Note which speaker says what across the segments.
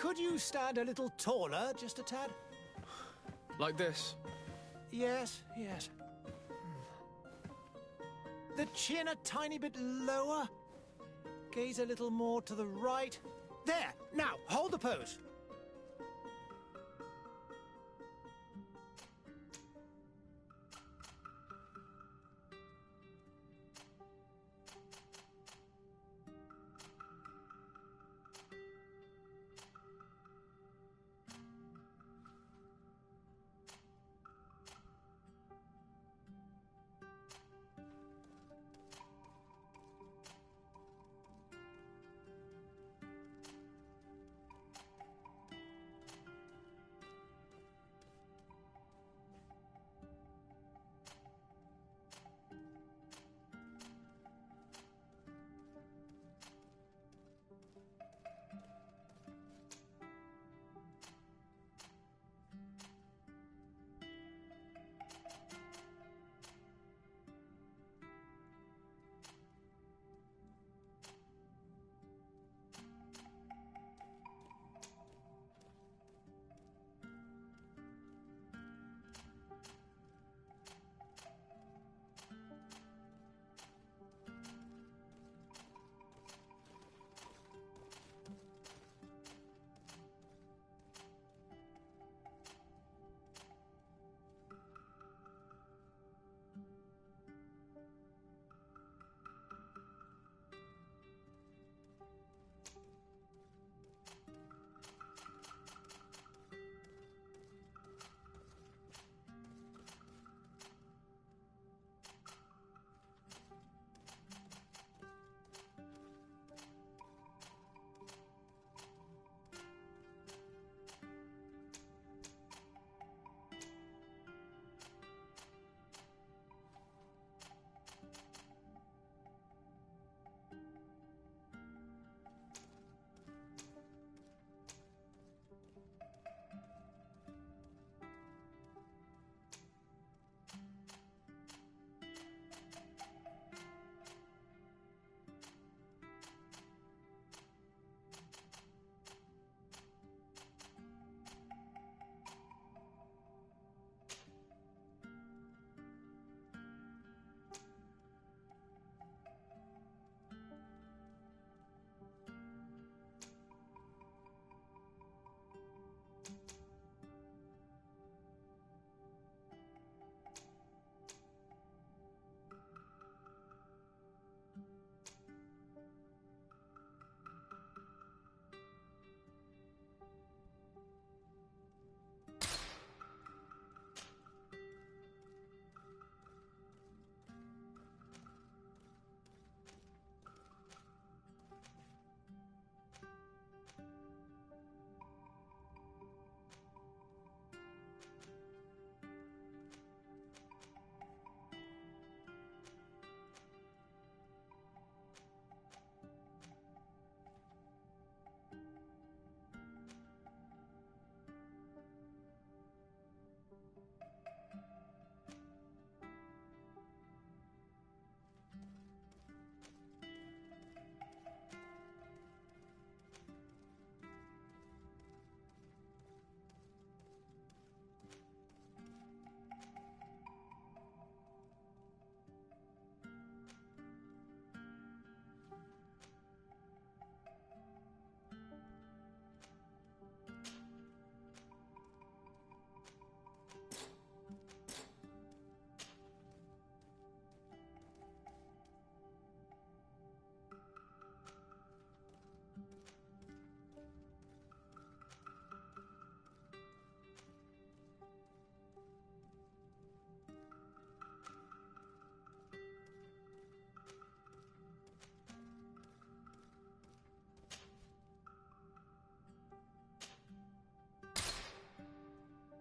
Speaker 1: Could you stand a little taller, just a tad?
Speaker 2: Like this?
Speaker 1: Yes, yes. The chin a tiny bit lower. Gaze a little more to the right. There! Now, hold the pose.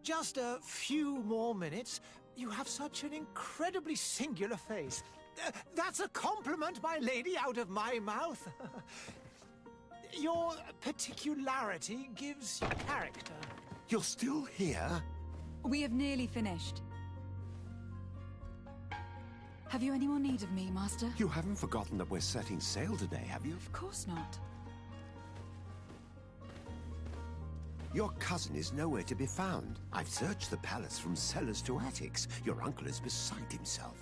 Speaker 1: Just a few more minutes. You have such an incredibly singular face. That's a compliment, my lady, out of my mouth. Your particularity gives you character.
Speaker 3: You're still here?
Speaker 4: We have nearly finished. Have you any more need of me, Master?
Speaker 3: You haven't forgotten that we're setting sail today, have you?
Speaker 4: Of course not.
Speaker 3: Your cousin is nowhere to be found. I've searched the palace from cellars to attics. Your uncle is beside himself.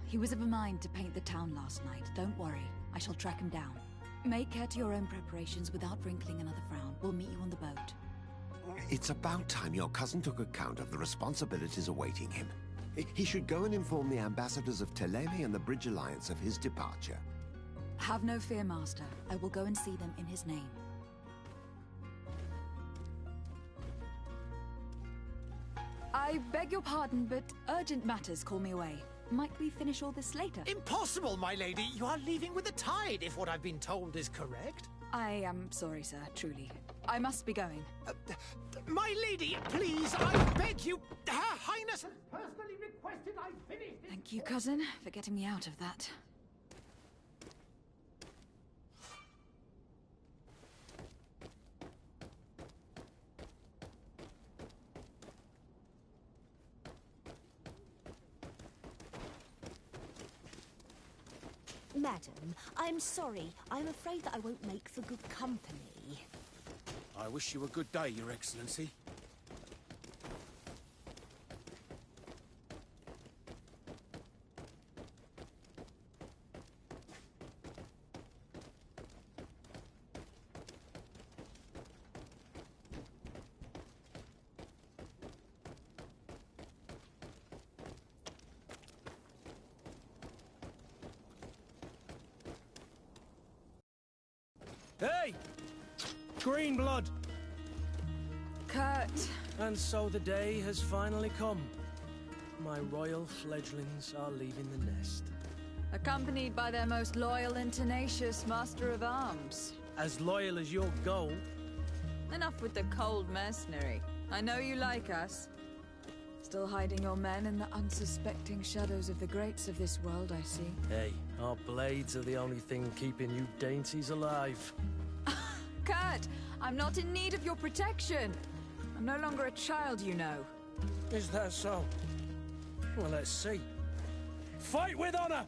Speaker 4: He was of a mind to paint the town last night. Don't worry. I shall track him down. Make care to your own preparations without wrinkling another frown. We'll meet you on the boat.
Speaker 3: It's about time your cousin took account of the responsibilities awaiting him. He should go and inform the ambassadors of Teleme and the Bridge Alliance of his departure.
Speaker 4: Have no fear, Master. I will go and see them in his name. I beg your pardon, but urgent matters call me away. Might we finish all this later?
Speaker 1: Impossible, my lady. You are leaving with the tide, if what I've been told is correct.
Speaker 4: I am sorry, sir, truly. I must be going.
Speaker 1: My lady, please, I beg you. Her Highness has personally requested I finish this.
Speaker 4: Thank you, cousin, for getting me out of that.
Speaker 5: Madam, I'm sorry. I'm afraid that I won't make for good company.
Speaker 6: I wish you a good day, Your Excellency. Hey! Green blood!
Speaker 4: Kurt!
Speaker 6: And so the day has finally come. My royal fledglings are leaving the nest.
Speaker 4: Accompanied by their most loyal and tenacious Master of Arms.
Speaker 6: As loyal as your gold.
Speaker 4: Enough with the cold mercenary. I know you like us. Still hiding your men in the unsuspecting shadows of the greats of this world, I see.
Speaker 6: Hey, our blades are the only thing keeping you dainties alive.
Speaker 4: Kurt! I'm not in need of your protection! I'm no longer a child, you know.
Speaker 6: Is that so? Well, let's see. Fight with honor!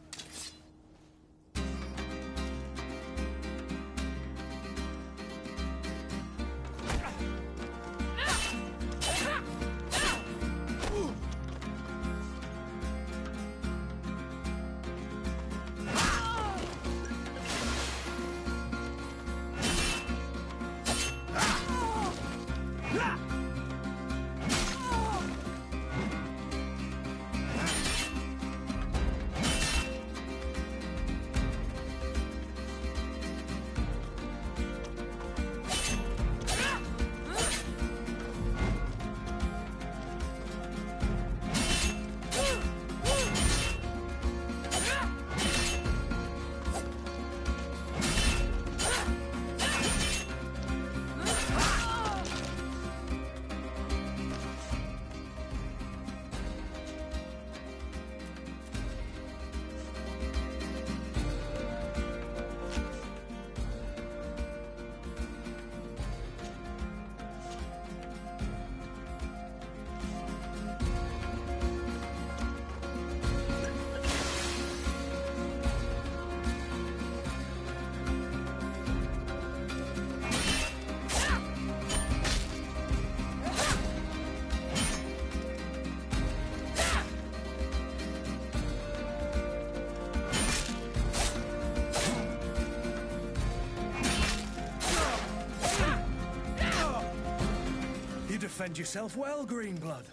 Speaker 6: Defend yourself well, Greenblood.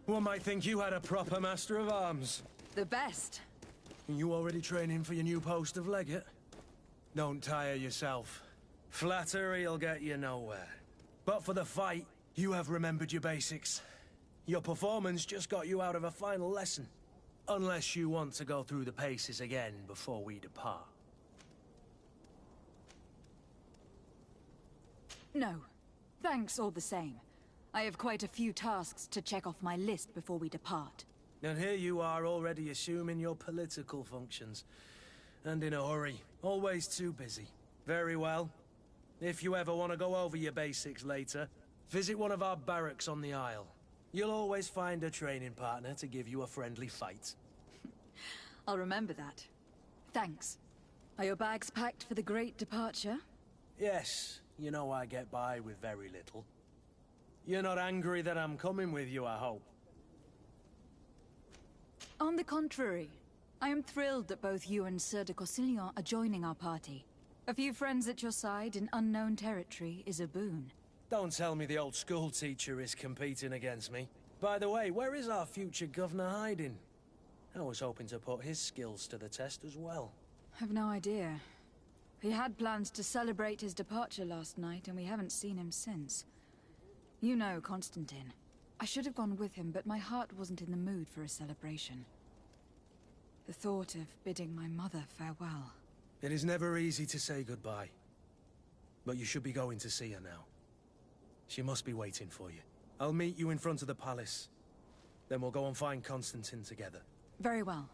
Speaker 6: One might think you had a proper Master of Arms.
Speaker 4: The best.
Speaker 6: You already training for your new post of legate? Don't tire yourself. Flattery'll get you nowhere. But for the fight, you have remembered your basics. Your performance just got you out of a final lesson. Unless you want to go through the paces again before we depart.
Speaker 4: No. Thanks all the same. I have quite a few tasks to check off my list before we depart.
Speaker 6: And here you are already assuming your political functions. And in a hurry. Always too busy. Very well. If you ever want to go over your basics later, visit one of our barracks on the Isle. You'll always find a training partner to give you a friendly fight.
Speaker 4: I'll remember that. Thanks. Are your bags packed for the great departure?
Speaker 6: Yes. You know I get by with very little. You're not angry that I'm coming with you, I hope.
Speaker 4: On the contrary, I am thrilled that both you and Sir de Corsillon are joining our party. A few friends at your side in unknown territory is a boon.
Speaker 6: Don't tell me the old school teacher is competing against me. By the way, where is our future governor hiding? I was hoping to put his skills to the test as well.
Speaker 4: I've no idea. He had plans to celebrate his departure last night, and we haven't seen him since. You know Constantine. I should have gone with him, but my heart wasn't in the mood for a celebration. The thought of bidding my mother farewell.
Speaker 6: It is never easy to say goodbye. But you should be going to see her now. She must be waiting for you. I'll meet you in front of the palace. Then we'll go and find Constantine together.
Speaker 4: Very well.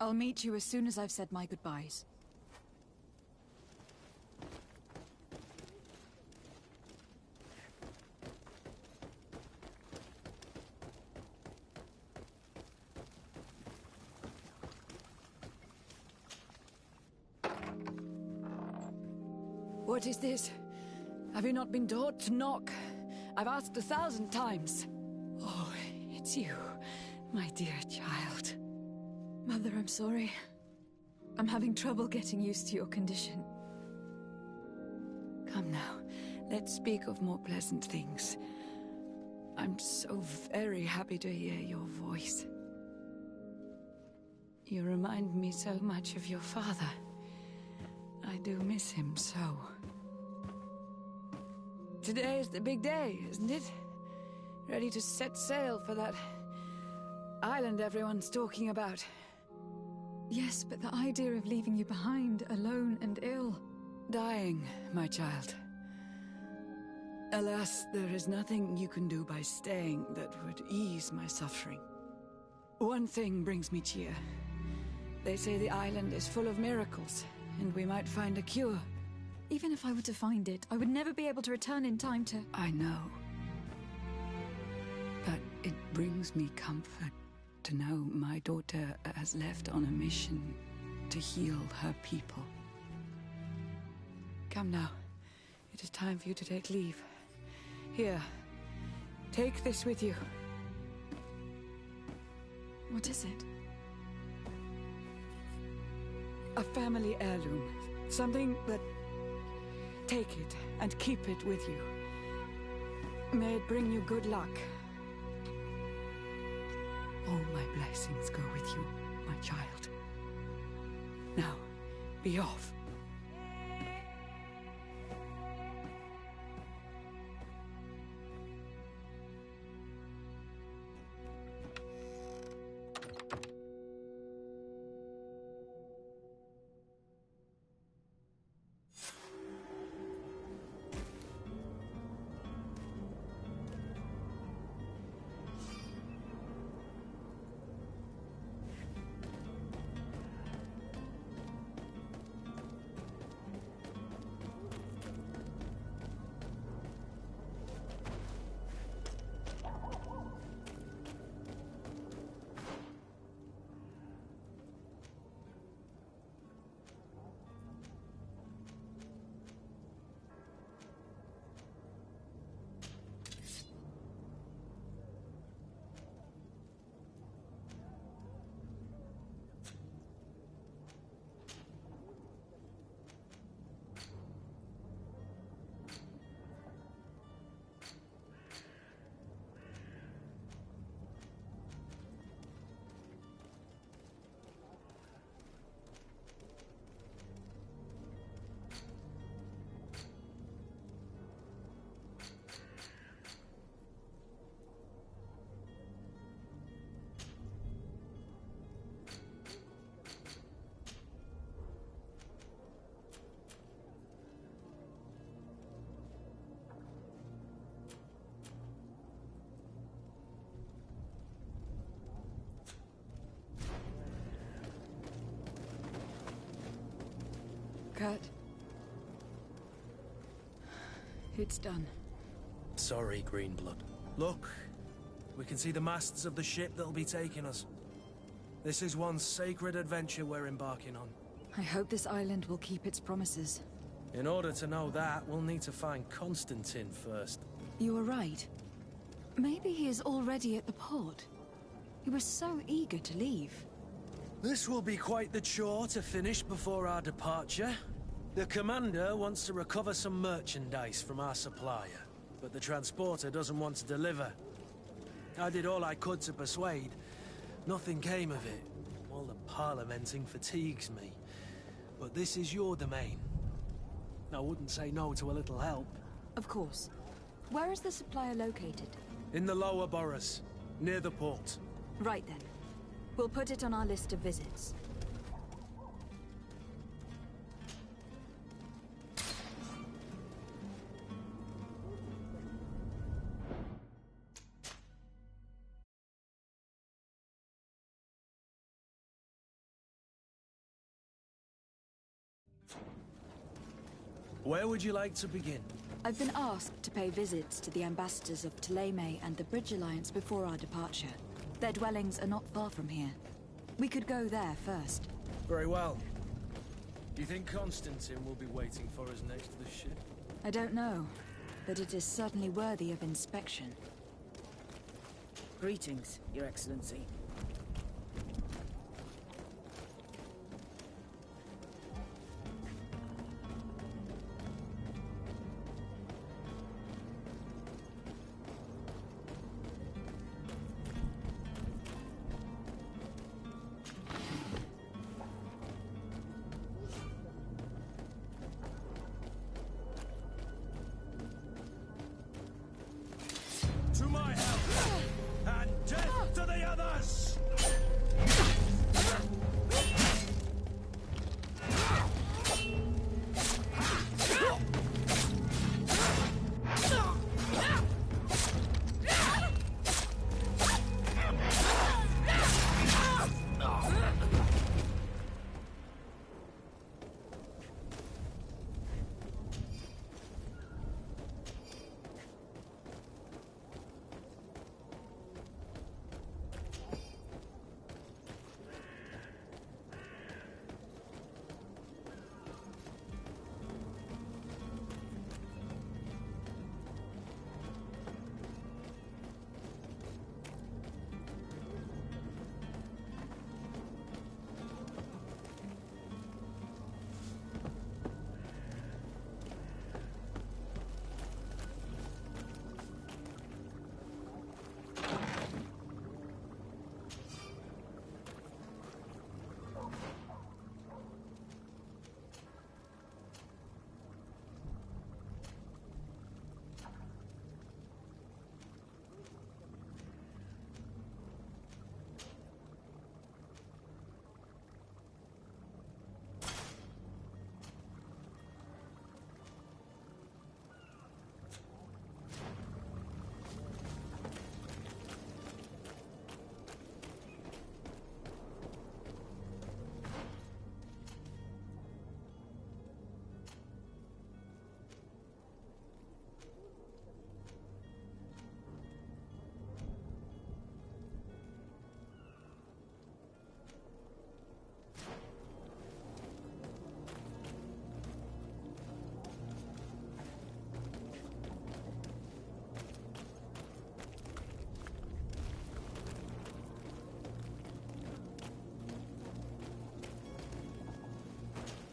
Speaker 4: I'll meet you as soon as I've said my goodbyes.
Speaker 7: What is this? Have you not been taught to knock? I've asked 1,000 times. Oh, it's you, my dear child.
Speaker 4: Mother, I'm sorry. I'm having trouble getting used to your condition.
Speaker 7: Come now, let's speak of more pleasant things. I'm so very happy to hear your voice. You remind me so much of your father. I do miss him so. Today is the big day, isn't it? Ready to set sail for that island everyone's talking about.
Speaker 4: Yes, but the idea of leaving you behind, alone and ill...
Speaker 7: Dying, my child. Alas, there is nothing you can do by staying that would ease my suffering. One thing brings me cheer. They say the island is full of miracles, and we might find a cure.
Speaker 4: Even if I were to find it, I would never be able to return in time to...
Speaker 7: I know. But it brings me comfort to know my daughter has left on a mission to heal her people. Come now. It is time for you to take leave. Here, take this with you.
Speaker 4: What is it?
Speaker 7: A family heirloom. Something that... Take it and keep it with you. May it bring you good luck. All my blessings go with you, my child. Now, be off.
Speaker 4: Kurt. It's done.
Speaker 6: Sorry, Greenblood. Look, we can see the masts of the ship that'll be taking us. This is one sacred adventure we're embarking on.
Speaker 4: I hope this island will keep its promises.
Speaker 6: In order to know that, we'll need to find Constantine first.
Speaker 4: You were right. Maybe he is already at the port. He was so eager to leave.
Speaker 6: This will be quite the chore to finish before our departure. The commander wants to recover some merchandise from our supplier, but the transporter doesn't want to deliver. I did all I could to persuade. Nothing came of it. All the parliamenting fatigues me. But this is your domain. I wouldn't say no to a little help.
Speaker 4: Of course. Where is the supplier located?
Speaker 6: In the lower boroughs, near the port.
Speaker 4: Right then. We'll put it on our list of visits.
Speaker 6: Where would you like to begin?
Speaker 4: I've been asked to pay visits to the ambassadors of Thélème and the Bridge Alliance before our departure. Their dwellings are not far from here. We could go there first.
Speaker 6: Very well. Do you think Constantine will be waiting for us next to the ship?
Speaker 4: I don't know, but it is certainly worthy of inspection.
Speaker 8: Greetings, Your Excellency.
Speaker 6: To my help! And death to the others!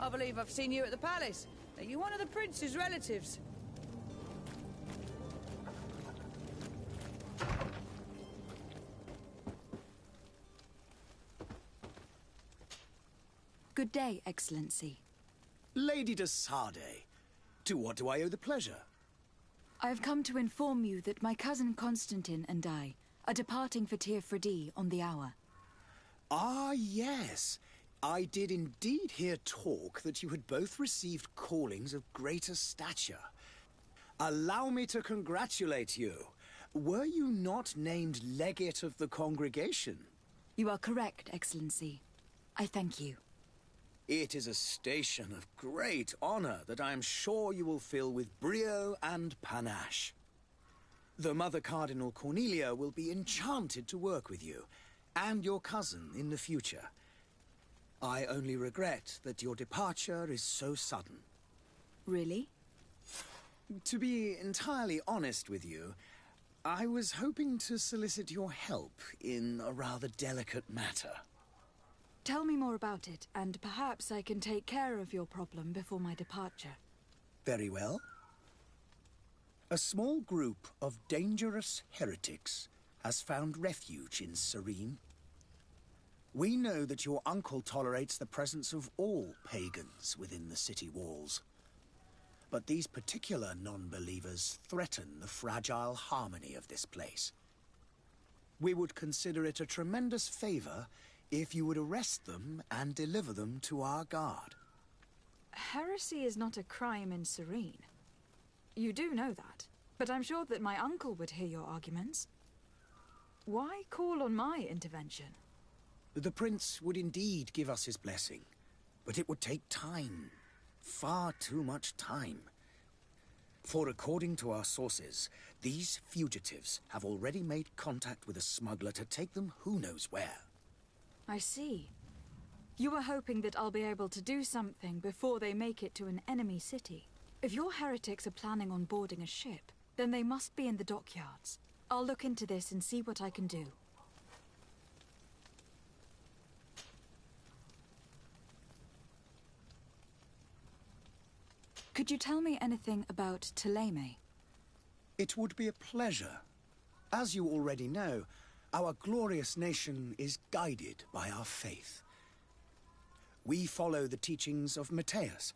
Speaker 8: I believe I've seen you at the palace. Are you one of the prince's relatives?
Speaker 4: Good day, Excellency.
Speaker 9: Lady de Sardet, to what do I owe the pleasure?
Speaker 4: I have come to inform you that my cousin Constantine and I are departing for Tir Freddy on the hour.
Speaker 9: Ah, yes. I did indeed hear talk that you had both received callings of greater stature. Allow me to congratulate you. Were you not named legate of the congregation?
Speaker 4: You are correct, Excellency. I thank you.
Speaker 9: It is a station of great honor that I am sure you will fill with brio and panache. The Mother Cardinal Cornelia will be enchanted to work with you, and your cousin in the future. I only regret that your departure is so sudden.
Speaker 4: Really?
Speaker 9: To be entirely honest with you, I was hoping to solicit your help in a rather delicate matter.
Speaker 4: Tell me more about it, and perhaps I can take care of your problem before my departure.
Speaker 9: Very well. A small group of dangerous heretics has found refuge in Serene. We know that your uncle tolerates the presence of all pagans within the city walls. But these particular non-believers threaten the fragile harmony of this place. We would consider it a tremendous favor if you would arrest them and deliver them to our guard.
Speaker 4: Heresy is not a crime in Serene. You do know that, but I'm sure that my uncle would hear your arguments. Why call on my intervention?
Speaker 9: The prince would indeed give us his blessing, but it would take time. Far too much time. For according to our sources, these fugitives have already made contact with a smuggler to take them who knows where.
Speaker 4: I see. You were hoping that I'll be able to do something before they make it to an enemy city. If your heretics are planning on boarding a ship, then they must be in the dockyards. I'll look into this and see what I can do. Could you tell me anything about Thélème?
Speaker 9: It would be a pleasure. As you already know, our glorious nation is guided by our faith. We follow the teachings of Matthias,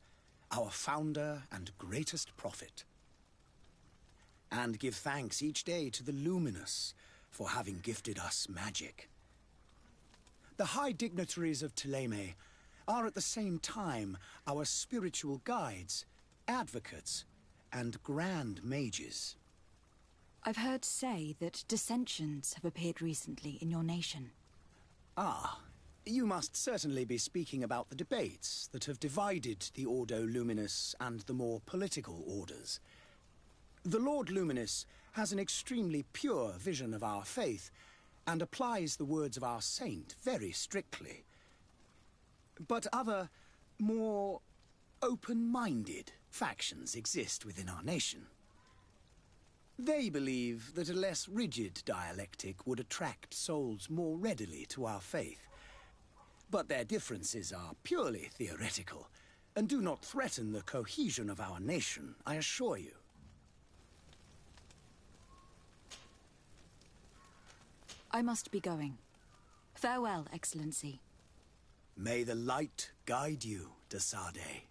Speaker 9: our founder and greatest prophet, and give thanks each day to the Luminous for having gifted us magic. The high dignitaries of Thélème are at the same time our spiritual guides, advocates, and grand mages.
Speaker 4: I've heard say that dissensions have appeared recently in your nation.
Speaker 9: Ah, you must certainly be speaking about the debates that have divided the Ordo Luminous and the more political orders. The Lord Luminous has an extremely pure vision of our faith and applies the words of our saint very strictly. But other, more open-minded factions exist within our nation. They believe that a less rigid dialectic would attract souls more readily to our faith. But their differences are purely theoretical, and do not threaten the cohesion of our nation, I assure you.
Speaker 4: I must be going. Farewell, Excellency.
Speaker 9: May the light guide you, de Sade.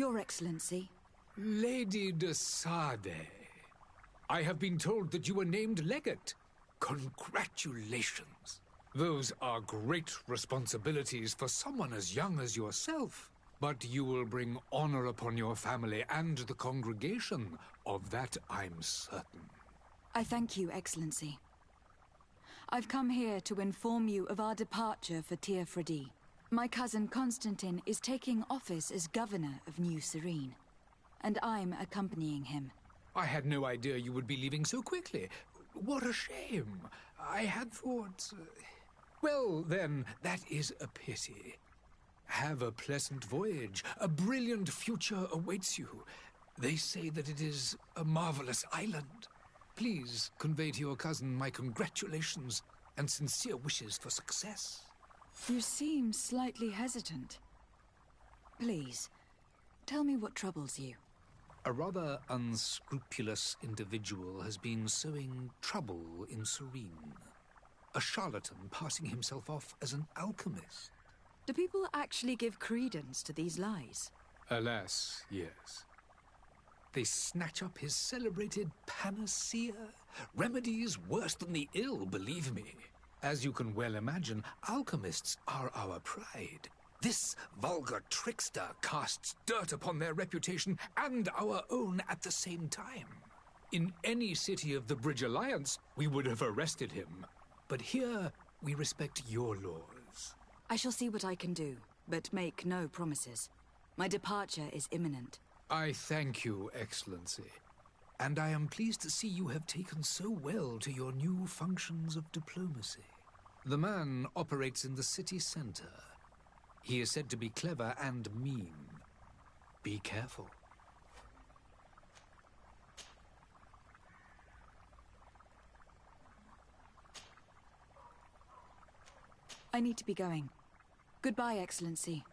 Speaker 4: Your Excellency.
Speaker 10: Lady de Sade, I have been told that you were named legate. Congratulations. Those are great responsibilities for someone as young as yourself. But you will bring honor upon your family and the congregation. Of that, I'm certain.
Speaker 4: I thank you, Excellency. I've come here to inform you of our departure for Tir Fredi. My cousin Constantine is taking office as governor of New Serene, and I'm accompanying him.
Speaker 10: I had no idea you would be leaving so quickly. What a shame. I had thought... Well, then, that is a pity. Have a pleasant voyage. A brilliant future awaits you. They say that it is a marvelous island. Please convey to your cousin my congratulations and sincere wishes for success.
Speaker 4: You seem slightly hesitant. Please, tell me what troubles you.
Speaker 10: A rather unscrupulous individual has been sowing trouble in Serene. A charlatan passing himself off as an alchemist.
Speaker 4: Do people actually give credence to these lies?
Speaker 10: Alas, yes. They snatch up his celebrated panacea. Remedies worse than the ill, believe me. As you can well imagine, alchemists are our pride. This vulgar trickster casts dirt upon their reputation and our own at the same time. In any city of the Bridge Alliance, we would have arrested him. But here, we respect your laws.
Speaker 4: I shall see what I can do, but make no promises. My departure is imminent.
Speaker 10: I thank you, Excellency. And I am pleased to see you have taken so well to your new functions of diplomacy. The man operates in the city center. He is said to be clever and mean. Be careful.
Speaker 4: I need to be going. Goodbye, Excellency.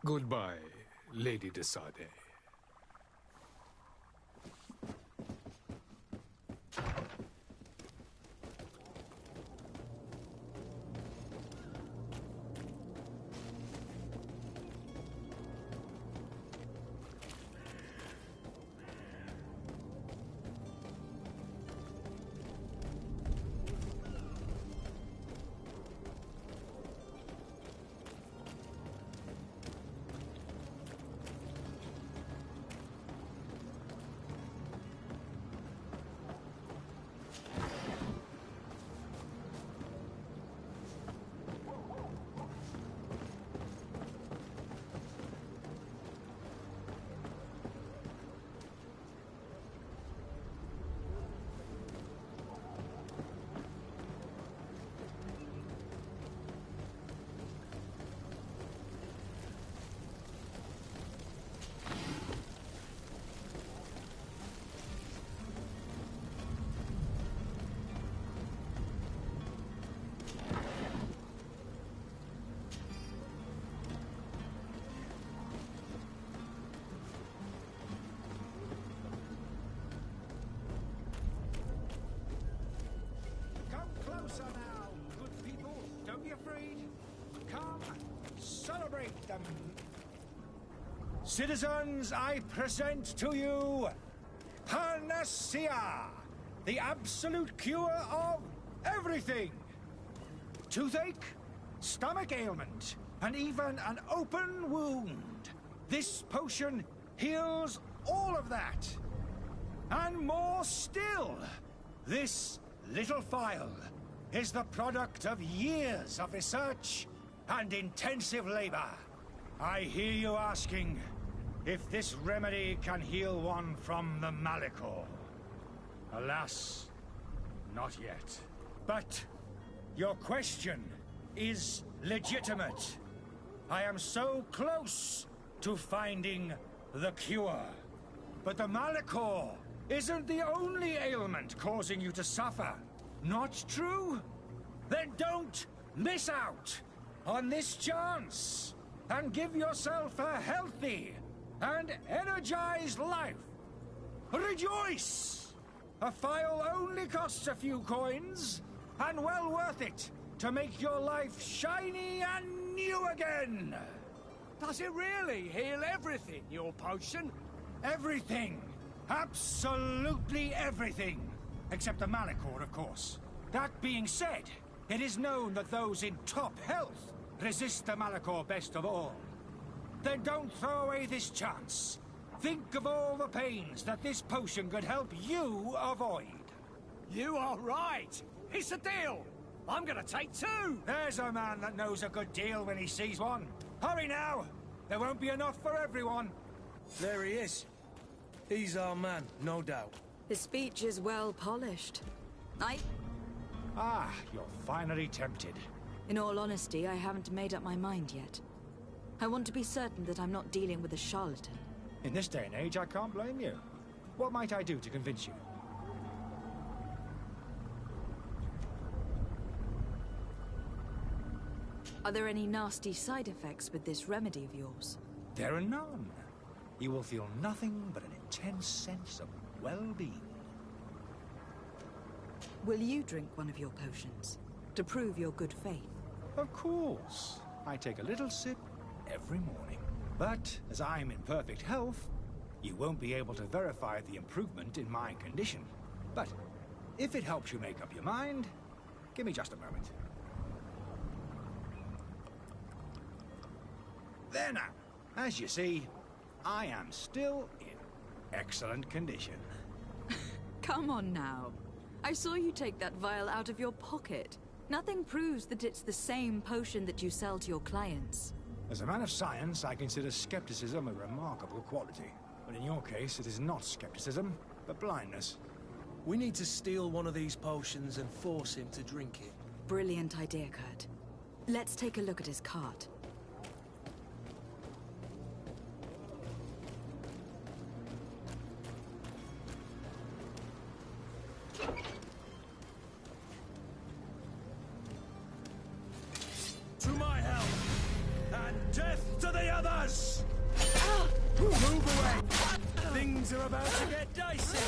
Speaker 10: Goodbye, Lady de Sade.
Speaker 1: Closer now, good people. Don't be afraid. Come, celebrate them. Citizens, I present to you Panacea, the absolute cure of everything. Toothache, stomach ailment, and even an open wound. This potion heals all of that. And more still. This little phial is the product of years of research and intensive labor. I hear you asking if this remedy can heal one from the Malachor. Alas, not yet. But your question is legitimate. I am so close to finding the cure. But the Malachor isn't the only ailment causing you to suffer. Not true? Then don't miss out on this chance and give yourself a healthy and energized life. Rejoice! A phial only costs a few coins, and well worth it to make your life shiny and new again.
Speaker 6: Does it really heal everything, your potion?
Speaker 1: Everything! Absolutely everything! Except the Malachor, of course. That being said, it is known that those in top health resist the Malachor best of all. Then don't throw away this chance. Think of all the pains that this potion could help you avoid.
Speaker 6: You are right. It's a deal. I'm gonna take 2.
Speaker 1: There's a man that knows a good deal when he sees one. Hurry now! There won't be enough for everyone.
Speaker 6: There he is. He's our man, no doubt.
Speaker 4: His speech is well polished.
Speaker 1: Ah, you're finally tempted.
Speaker 4: In all honesty, I haven't made up my mind yet. I want to be certain that I'm not dealing with a charlatan.
Speaker 1: In this day and age, I can't blame you. What might I do to convince you?
Speaker 4: Are there any nasty side effects with this remedy of yours?
Speaker 1: There are none. You will feel nothing but an intense sense of well-being.
Speaker 4: Will you drink one of your potions, to prove your good faith?
Speaker 1: Of course. I take a little sip every morning. But, as I'm in perfect health, you won't be able to verify the improvement in my condition. But, if it helps you make up your mind, give me just a moment. There now. As you see, I am still in excellent condition.
Speaker 4: Come on now. I saw you take that vial out of your pocket. Nothing proves that it's the same potion that you sell to your clients.
Speaker 1: As a man of science, I consider skepticism a remarkable quality. But in your case, it is not skepticism, but blindness.
Speaker 6: We need to steal one of these potions and force him to drink it.
Speaker 4: Brilliant idea, Kurt. Let's take a look at his cart.
Speaker 6: To my help! And death to the others! Move away! Things are about to get dicey!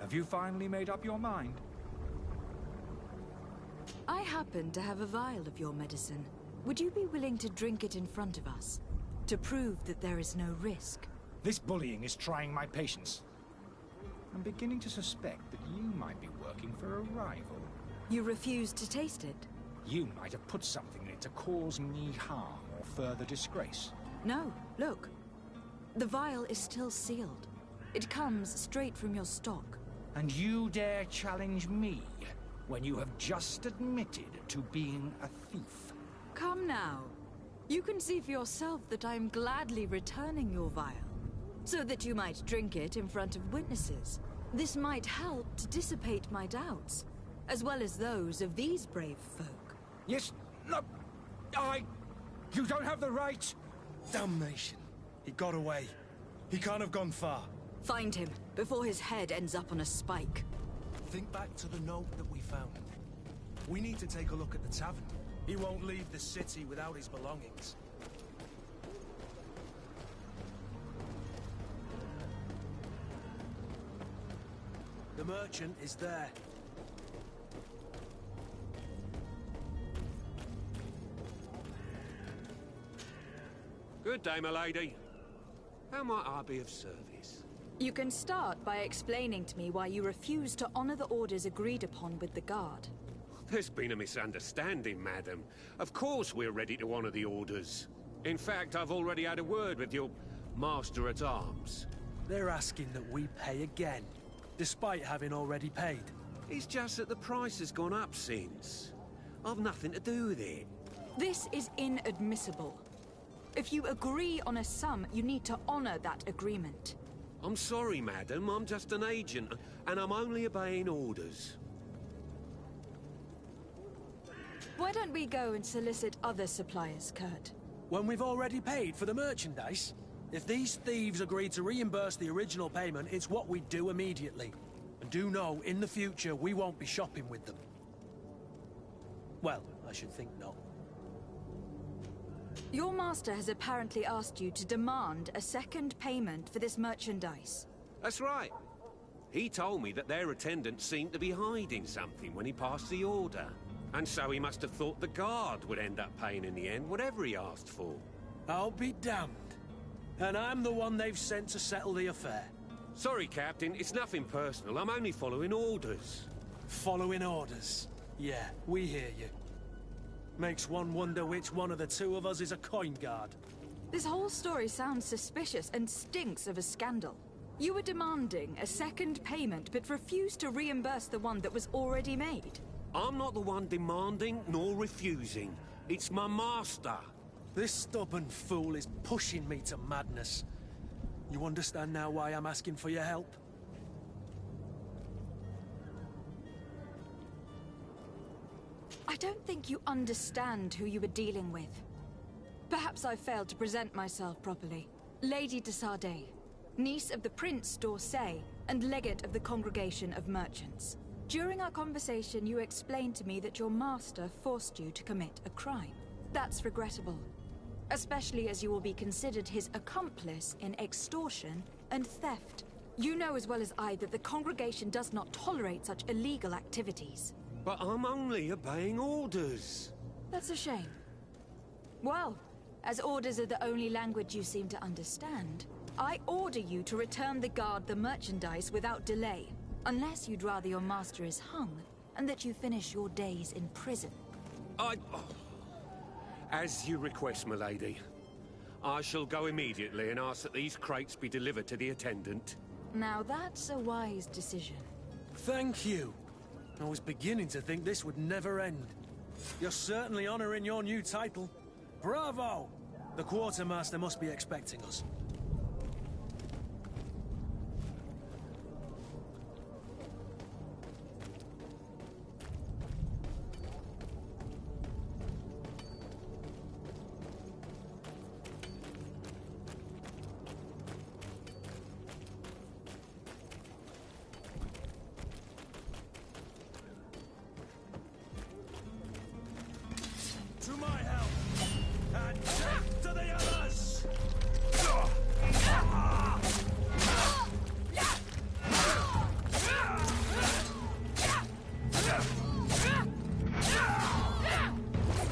Speaker 1: Have you finally made up your mind?
Speaker 4: I happen to have a vial of your medicine. Would you be willing to drink it in front of us? To prove that there is no risk?
Speaker 1: This bullying is trying my patience. I'm beginning to suspect that you might be working for a rival.
Speaker 4: You refuse to taste it?
Speaker 1: You might have put something in it to cause me harm or further disgrace.
Speaker 4: No, look. The vial is still sealed. It comes straight from your stock.
Speaker 1: And you dare challenge me when you have just admitted to being a thief?
Speaker 4: Come now. You can see for yourself that I'm gladly returning your vial, so that you might drink it in front of witnesses. This might help to dissipate my doubts, as well as those of these brave folk.
Speaker 1: Yes, no, you don't have the right.
Speaker 6: Damnation. He got away. He can't have gone far.
Speaker 4: Find him, before his head ends up on a spike.
Speaker 6: Think back to the note that we found. We need to take a look at the tavern. He won't leave the city without his belongings. merchant is there.
Speaker 11: Good day, my lady. How might I be of service?
Speaker 4: You can start by explaining to me why you refuse to honor the orders agreed upon with the guard.
Speaker 11: There's been a misunderstanding, madam. Of course we're ready to honor the orders. In fact, I've already had a word with your master-at-arms.
Speaker 6: They're asking that we pay again, despite having already paid.
Speaker 11: It's just that the price has gone up since. I've nothing to do with it.
Speaker 4: This is inadmissible. If you agree on a sum, you need to honor that agreement.
Speaker 11: I'm sorry, madam. I'm just an agent, and I'm only obeying orders.
Speaker 4: Why don't we go and solicit other suppliers, Kurt?
Speaker 6: When we've already paid for the merchandise? If these thieves agree to reimburse the original payment, it's what we do immediately. And do know, in the future, we won't be shopping with them. Well, I should think not.
Speaker 4: Your master has apparently asked you to demand a second payment for this merchandise.
Speaker 11: That's right. He told me that their attendant seemed to be hiding something when he passed the order. And so he must have thought the guard would end up paying in the end, whatever he asked for.
Speaker 6: I'll be damned. And I'm the one they've sent to settle the affair.
Speaker 11: Sorry, Captain. It's nothing personal. I'm only following orders.
Speaker 6: Following orders? Yeah, we hear you. Makes one wonder which one of the two of us is a coin guard.
Speaker 4: This whole story sounds suspicious and stinks of a scandal. You were demanding a second payment, but refused to reimburse the one that was already made.
Speaker 11: I'm not the one demanding nor refusing. It's my master.
Speaker 6: This stubborn fool is pushing me to madness. You understand now why I'm asking for your help?
Speaker 4: I don't think you understand who you were dealing with. Perhaps I failed to present myself properly. Lady de Sardet, niece of the Prince d'Orsay and legate of the Congregation of Merchants. During our conversation, you explained to me that your master forced you to commit a crime. That's regrettable, especially as you will be considered his accomplice in extortion and theft. You know as well as I that the Congregation does not tolerate such illegal activities.
Speaker 11: But I'm only obeying orders.
Speaker 4: That's a shame. Well, as orders are the only language you seem to understand, I order you to return the guard the merchandise without delay, unless you'd rather your master is hung and that you finish your days in prison.
Speaker 11: As you request, my lady. I shall go immediately and ask that these crates be delivered to the attendant.
Speaker 4: Now that's a wise decision.
Speaker 6: Thank you. I was beginning to think this would never end. You're certainly honoring your new title. Bravo! The quartermaster must be expecting us. To my help! And death to the others!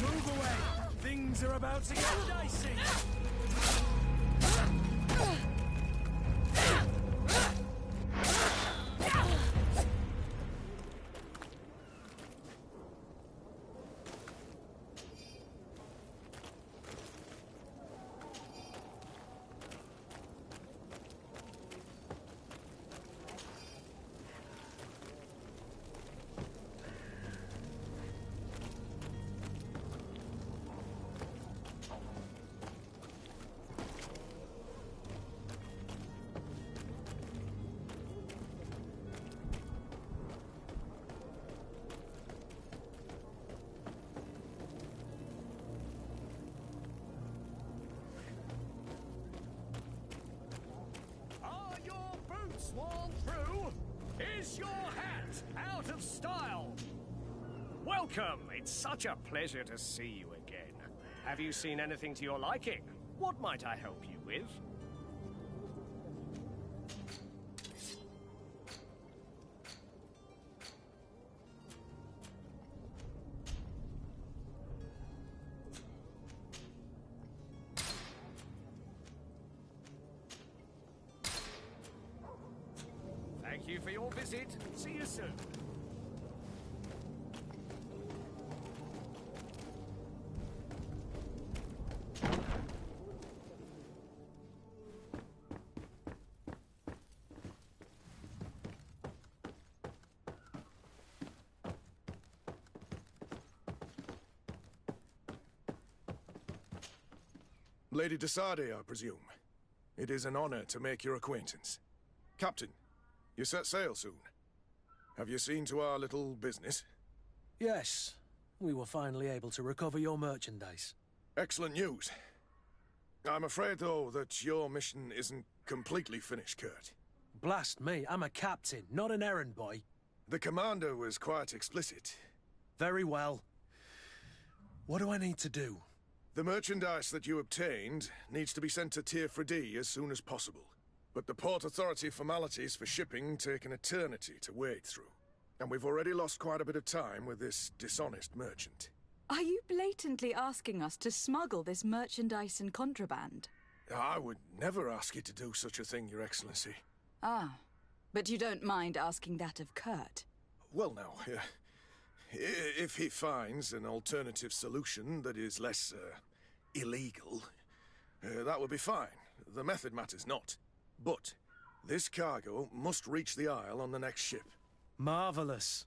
Speaker 6: Move away! Things are about to get dicey!
Speaker 12: Are your boots worn through? Is your hat out of style? Welcome! It's such a pleasure to see you again. Have you seen anything to your liking? What might I help you with? your visit. See you soon.
Speaker 13: Lady de Sardet, I presume. It is an honor to make your acquaintance. Captain, you set sail soon. Have you seen to our little business?
Speaker 6: Yes. We were finally able to recover your merchandise.
Speaker 13: Excellent news. I'm afraid, though, that your mission isn't completely finished, Kurt.
Speaker 6: Blast me, I'm a captain, not an errand boy.
Speaker 13: The commander was quite explicit.
Speaker 6: Very well. What do I need to do?
Speaker 13: The merchandise that you obtained needs to be sent to Tier D as soon as possible. But the Port Authority formalities for shipping take an eternity to wade through. And we've already lost quite a bit of time with this dishonest merchant.
Speaker 4: Are you blatantly asking us to smuggle this merchandise and contraband?
Speaker 13: I would never ask you to do such a thing, Your Excellency.
Speaker 4: Ah, but you don't mind asking that of Kurt?
Speaker 13: Well, now, if he finds an alternative solution that is less, illegal, that would be fine. The method matters not. But this cargo must reach the Isle on the next ship.
Speaker 6: Marvelous.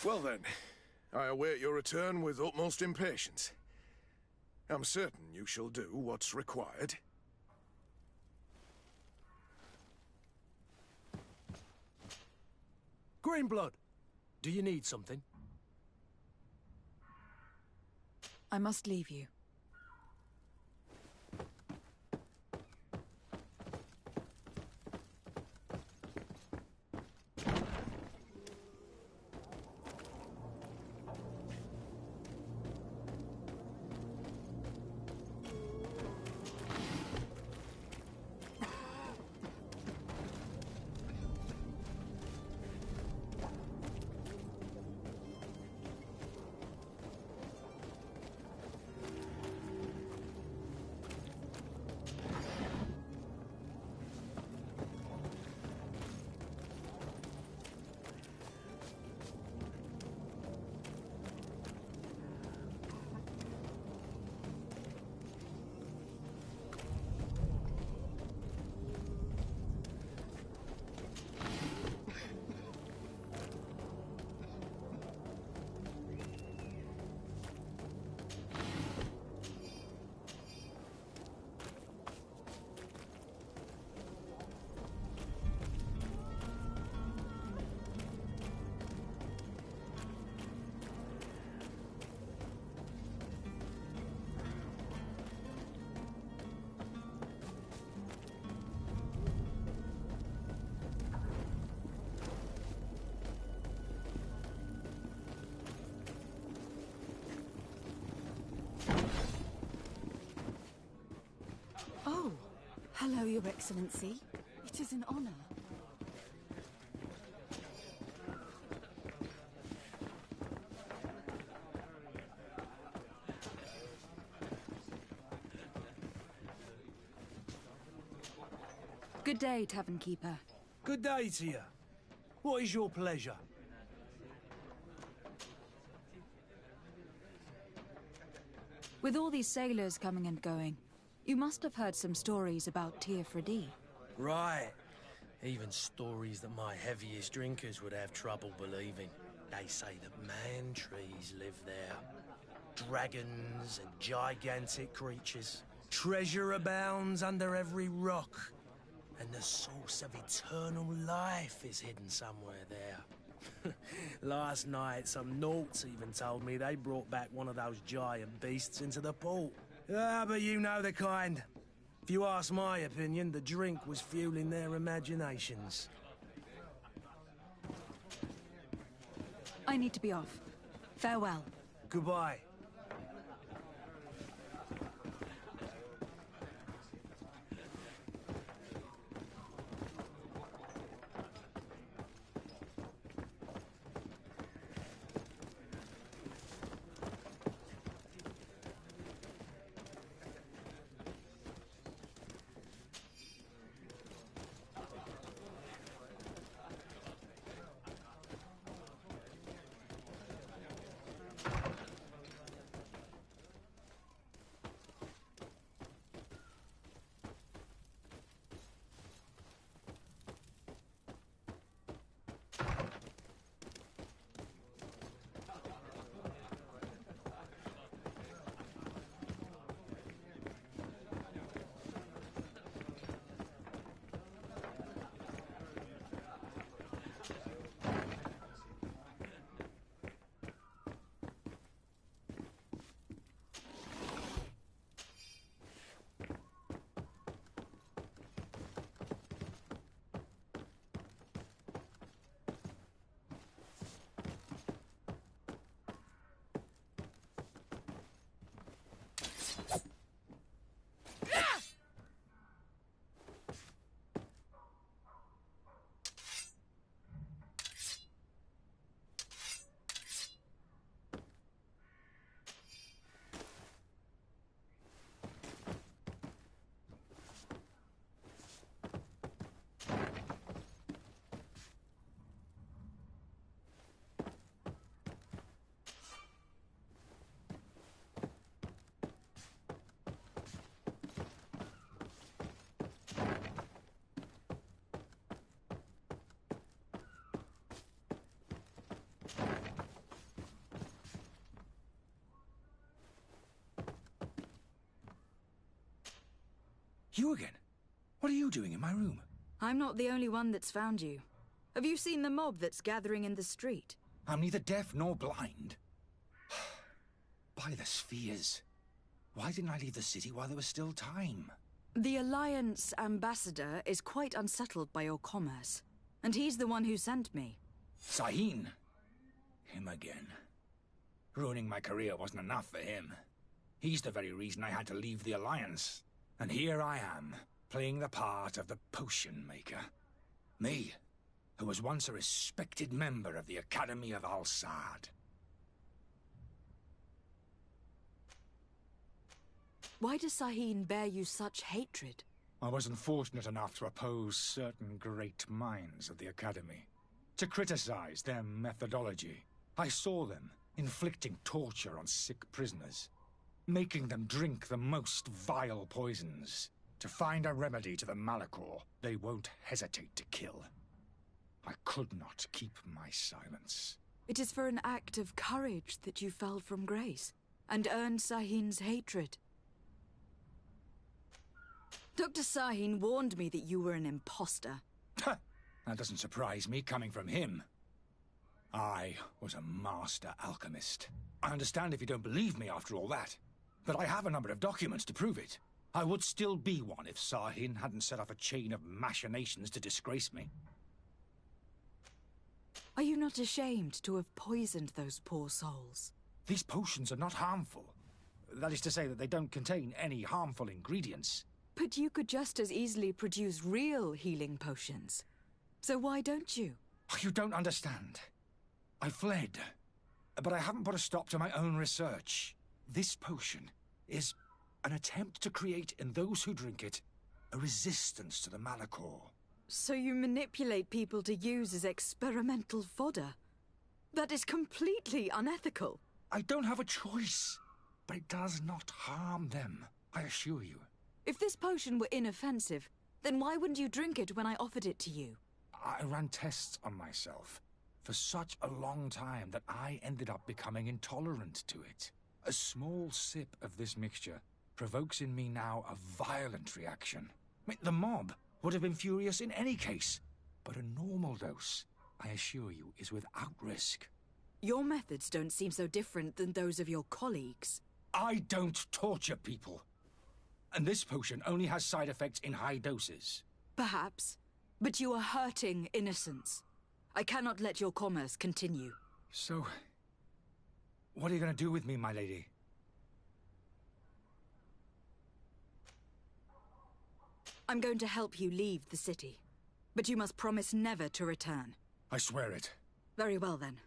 Speaker 13: Well then, I await your return with utmost impatience. I'm certain you shall do what's required.
Speaker 6: Greenblood, do you need something?
Speaker 4: I must leave you.
Speaker 5: Oh, hello, Your Excellency. It is an honor.
Speaker 4: Good day, Tavern Keeper.
Speaker 6: Good day to you. What is your pleasure?
Speaker 4: With all these sailors coming and going, you must have heard some stories about Tier D.
Speaker 6: Right. Even stories that my heaviest drinkers would have trouble believing. They say that man-trees live there. Dragons and gigantic creatures. Treasure abounds under every rock. And the source of eternal life is hidden somewhere there. Last night, some Nauts even told me they brought back one of those giant beasts into the port. Ah, but you know the kind. If you ask my opinion, the drink was fueling their imaginations.
Speaker 4: I need to be off. Farewell.
Speaker 6: Goodbye.
Speaker 1: You again? What are you doing in my room?
Speaker 4: I'm not the only one that's found you. Have you seen the mob that's gathering in the street?
Speaker 1: I'm neither deaf nor blind. By the spheres. Why didn't I leave the city while there was still time?
Speaker 4: The Alliance ambassador is quite unsettled by your commerce, and he's the one who sent me.
Speaker 1: Sahin. Him again. Ruining my career wasn't enough for him. He's the very reason I had to leave the Alliance. And here I am, playing the part of the potion maker. Me, who was once a respected member of the Academy of Al-Saad.
Speaker 4: Why does Sahin bear you such hatred?
Speaker 1: I wasn't fortunate enough to oppose certain great minds of the Academy. To criticize their methodology. I saw them inflicting torture on sick prisoners. Making them drink the most vile poisons. To find a remedy to the Malachor they won't hesitate to kill. I could not keep my silence.
Speaker 4: It is for an act of courage that you fell from grace, and earned Sahin's hatred. Dr. Sahin warned me that you were an imposter.
Speaker 1: That doesn't surprise me, coming from him. I was a master alchemist. I understand if you don't believe me after all that, but I have a number of documents to prove it. I would still be one if Sahin hadn't set off a chain of machinations to disgrace me.
Speaker 4: Are you not ashamed to have poisoned those poor souls?
Speaker 1: These potions are not harmful. That is to say that they don't contain any harmful ingredients.
Speaker 4: But you could just as easily produce real healing potions. So why don't you?
Speaker 1: You don't understand. I fled, but I haven't put a stop to my own research. This potion is an attempt to create in those who drink it a resistance to the Malachor.
Speaker 4: So you manipulate people to use as experimental fodder? That is completely unethical.
Speaker 1: I don't have a choice, but it does not harm them, I assure you.
Speaker 4: If this potion were inoffensive, then why wouldn't you drink it when I offered it to you?
Speaker 1: I ran tests on myself for such a long time that I ended up becoming intolerant to it. A small sip of this mixture provokes in me now a violent reaction. The mob would have been furious in any case, but a normal dose, I assure you, is without risk.
Speaker 4: Your methods don't seem so different than those of your colleagues.
Speaker 1: I don't torture people. And this potion only has side effects in high doses.
Speaker 4: Perhaps, but you are hurting innocents. I cannot let your commerce continue.
Speaker 1: So, what are you going to do with me, my lady?
Speaker 4: I'm going to help you leave the city. But you must promise never to return.
Speaker 1: I swear it.
Speaker 4: Very well, then.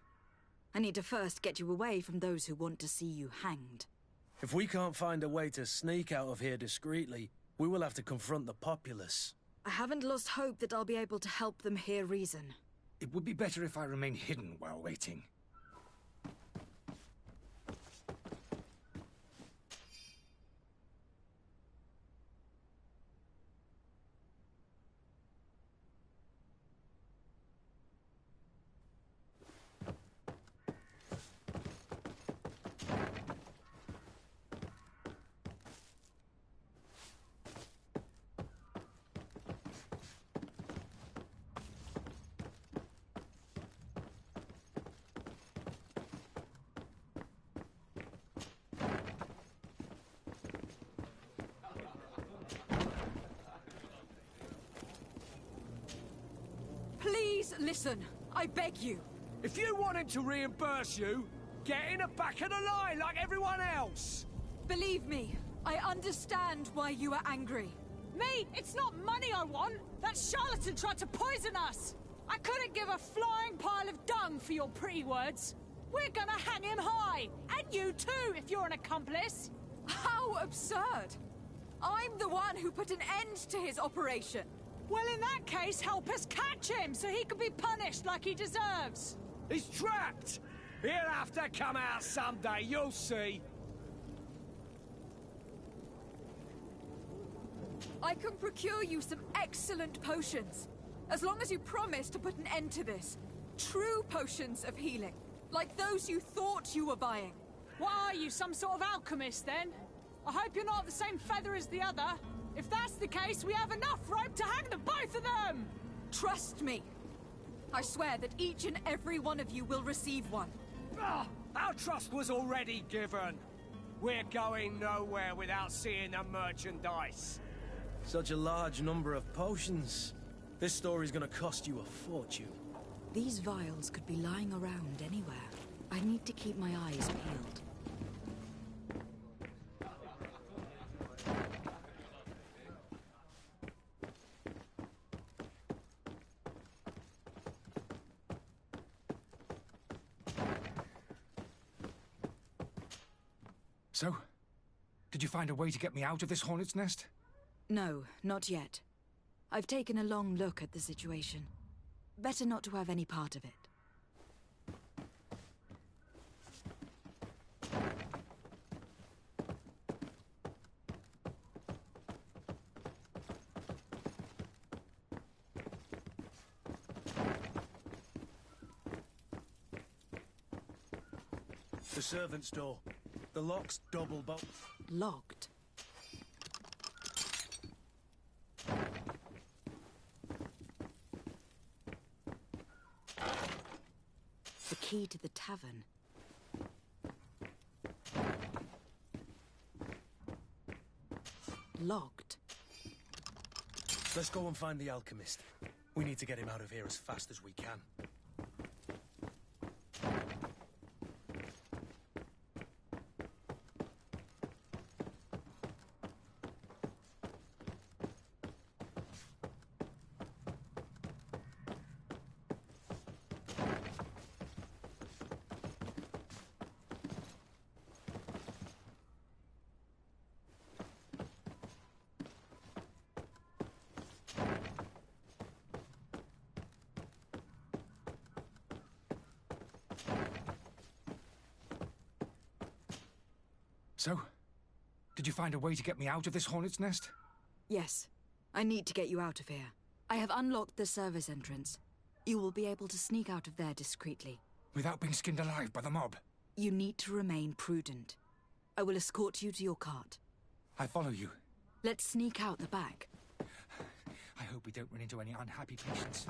Speaker 4: I need to first get you away from those who want to see you hanged.
Speaker 6: If we can't find a way to sneak out of here discreetly, we will have to confront the populace.
Speaker 4: I haven't lost hope that I'll be able to help them hear reason.
Speaker 1: It would be better if I remain hidden while waiting.
Speaker 7: Please listen, I beg you.
Speaker 12: If you want him to reimburse you, get in the back of the line like everyone else.
Speaker 7: Believe me, I understand why you are angry.
Speaker 8: Me? It's not money I want. That charlatan tried to poison us. I couldn't give a flying pile of dung for your pretty words. We're gonna hang him high. And you too, if you're an accomplice.
Speaker 7: How absurd! I'm the one who put an end to his operation.
Speaker 8: Well, in that case, help us catch him so he can be punished like he deserves.
Speaker 12: He's trapped. He'll have to come out someday, you'll see.
Speaker 7: I can procure you some excellent potions, as long as you promise to put an end to this. True potions of healing, like those you thought you were buying.
Speaker 8: What are you, some sort of alchemist, then? I hope you're not the same feather as the other. If that's the case, we have enough rope to hang the both of them!
Speaker 5: Trust me. I swear that each and every one of you will receive one.
Speaker 12: Ah, our trust was already given. We're going nowhere without seeing the merchandise.
Speaker 6: Such a large number of potions. This story's gonna cost you a fortune.
Speaker 4: These vials could be lying around anywhere. I need to keep my eyes peeled.
Speaker 1: So, did you find a way to get me out of this hornet's nest?
Speaker 4: No, not yet. I've taken a long look at the situation. Better not to have any part of it.
Speaker 6: The servant's door. The lock's double bolted.
Speaker 4: Locked? The key to the tavern. Locked.
Speaker 6: Let's go and find the alchemist. We need to get him out of here as fast as we can.
Speaker 1: So, did you find a way to get me out of this hornet's nest?
Speaker 4: Yes. I need to get you out of here. I have unlocked the service entrance. You will be able to sneak out of there discreetly.
Speaker 1: Without being skinned alive by the mob?
Speaker 4: You need to remain prudent. I will escort you to your cart.
Speaker 1: I follow you.
Speaker 4: Let's sneak out the back.
Speaker 1: I hope we don't run into any unhappy patients.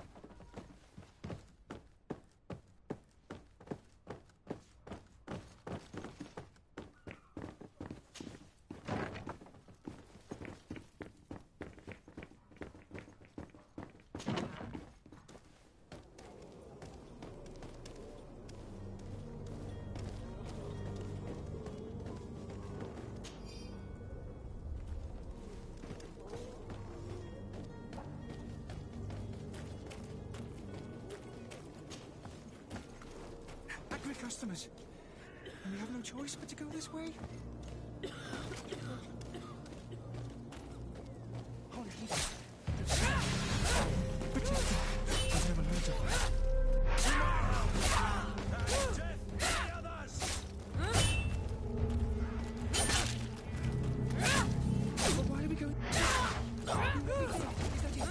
Speaker 1: Angry customers. And we have no choice but to go this way? Holy Protect me. I've never heard of it. But why are we going? Is that it?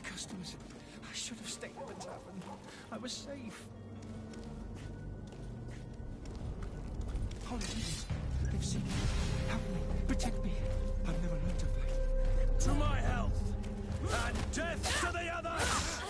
Speaker 1: customers. I should have stayed at the tavern. I was safe. Holy Jesus, they've seen me. Help me, protect me. I've never learned to fight.
Speaker 6: To my health, and death to the others!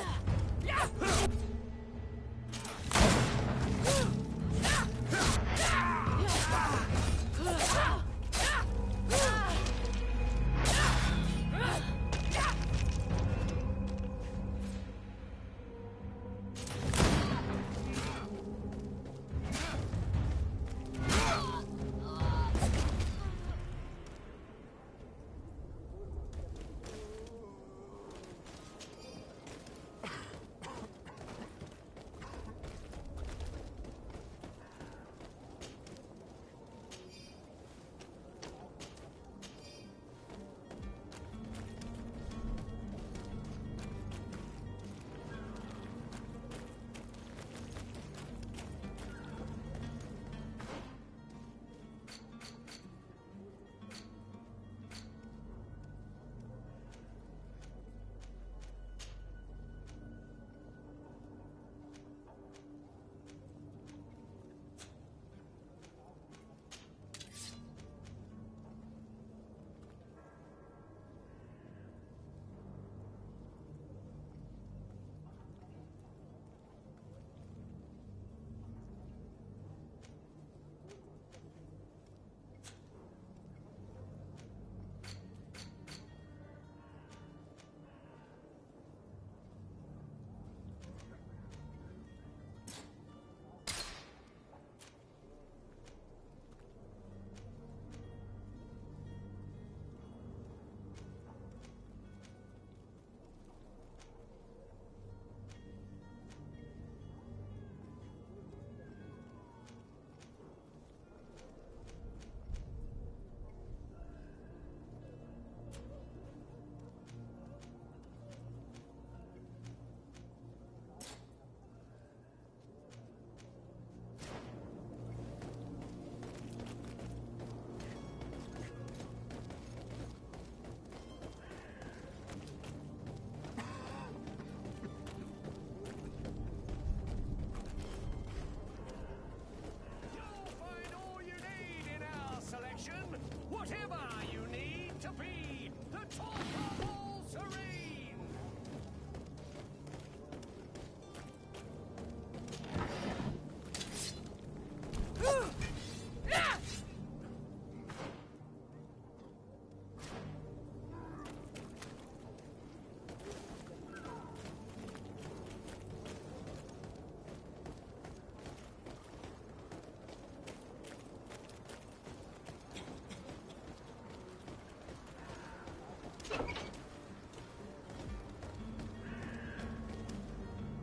Speaker 12: Whatever you need to be the top of all serene!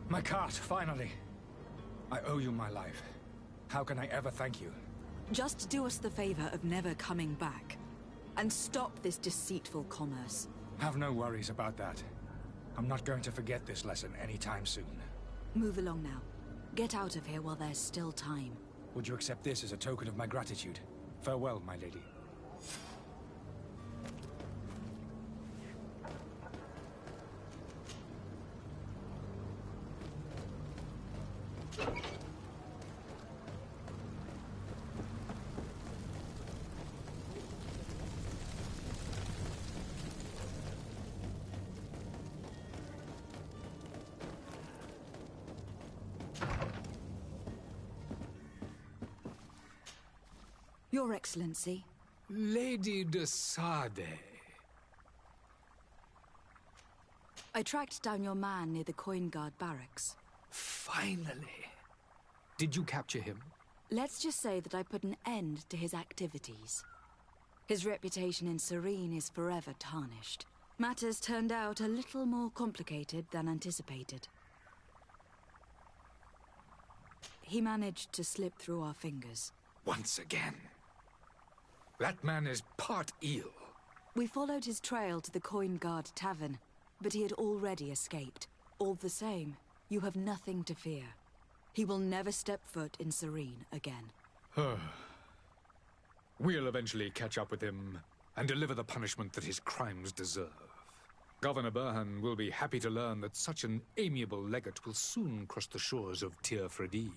Speaker 1: My cart, finally. I owe you my life. How can I ever thank you?
Speaker 4: Just do us the favor of never coming back. And stop this deceitful commerce.
Speaker 1: Have no worries about that. I'm not going to forget this lesson anytime soon.
Speaker 4: Move along now. Get out of here while there's still time.
Speaker 1: Would you accept this as a token of my gratitude? Farewell, my lady.
Speaker 4: Your Excellency.
Speaker 10: Lady de Sade.
Speaker 4: I tracked down your man near the Coin Guard barracks.
Speaker 10: Finally. Did you capture him?
Speaker 4: Let's just say that I put an end to his activities. His reputation in Serene is forever tarnished. Matters turned out a little more complicated than anticipated. He managed to slip through our fingers.
Speaker 10: Once again. That man is part eel.
Speaker 4: We followed his trail to the Coin Guard Tavern, but he had already escaped. All the same, you have nothing to fear. He will never step foot in Serene again.
Speaker 10: We'll eventually catch up with him and deliver the punishment that his crimes deserve. Governor Burhan will be happy to learn that such an amiable legate will soon cross the shores of Tir Fredi.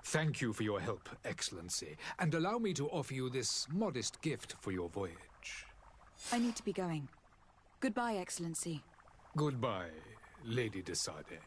Speaker 10: Thank you for your help, Excellency, and allow me to offer you this modest gift for your voyage.
Speaker 4: I need to be going. Goodbye, Excellency.
Speaker 10: Goodbye, Lady de Sade.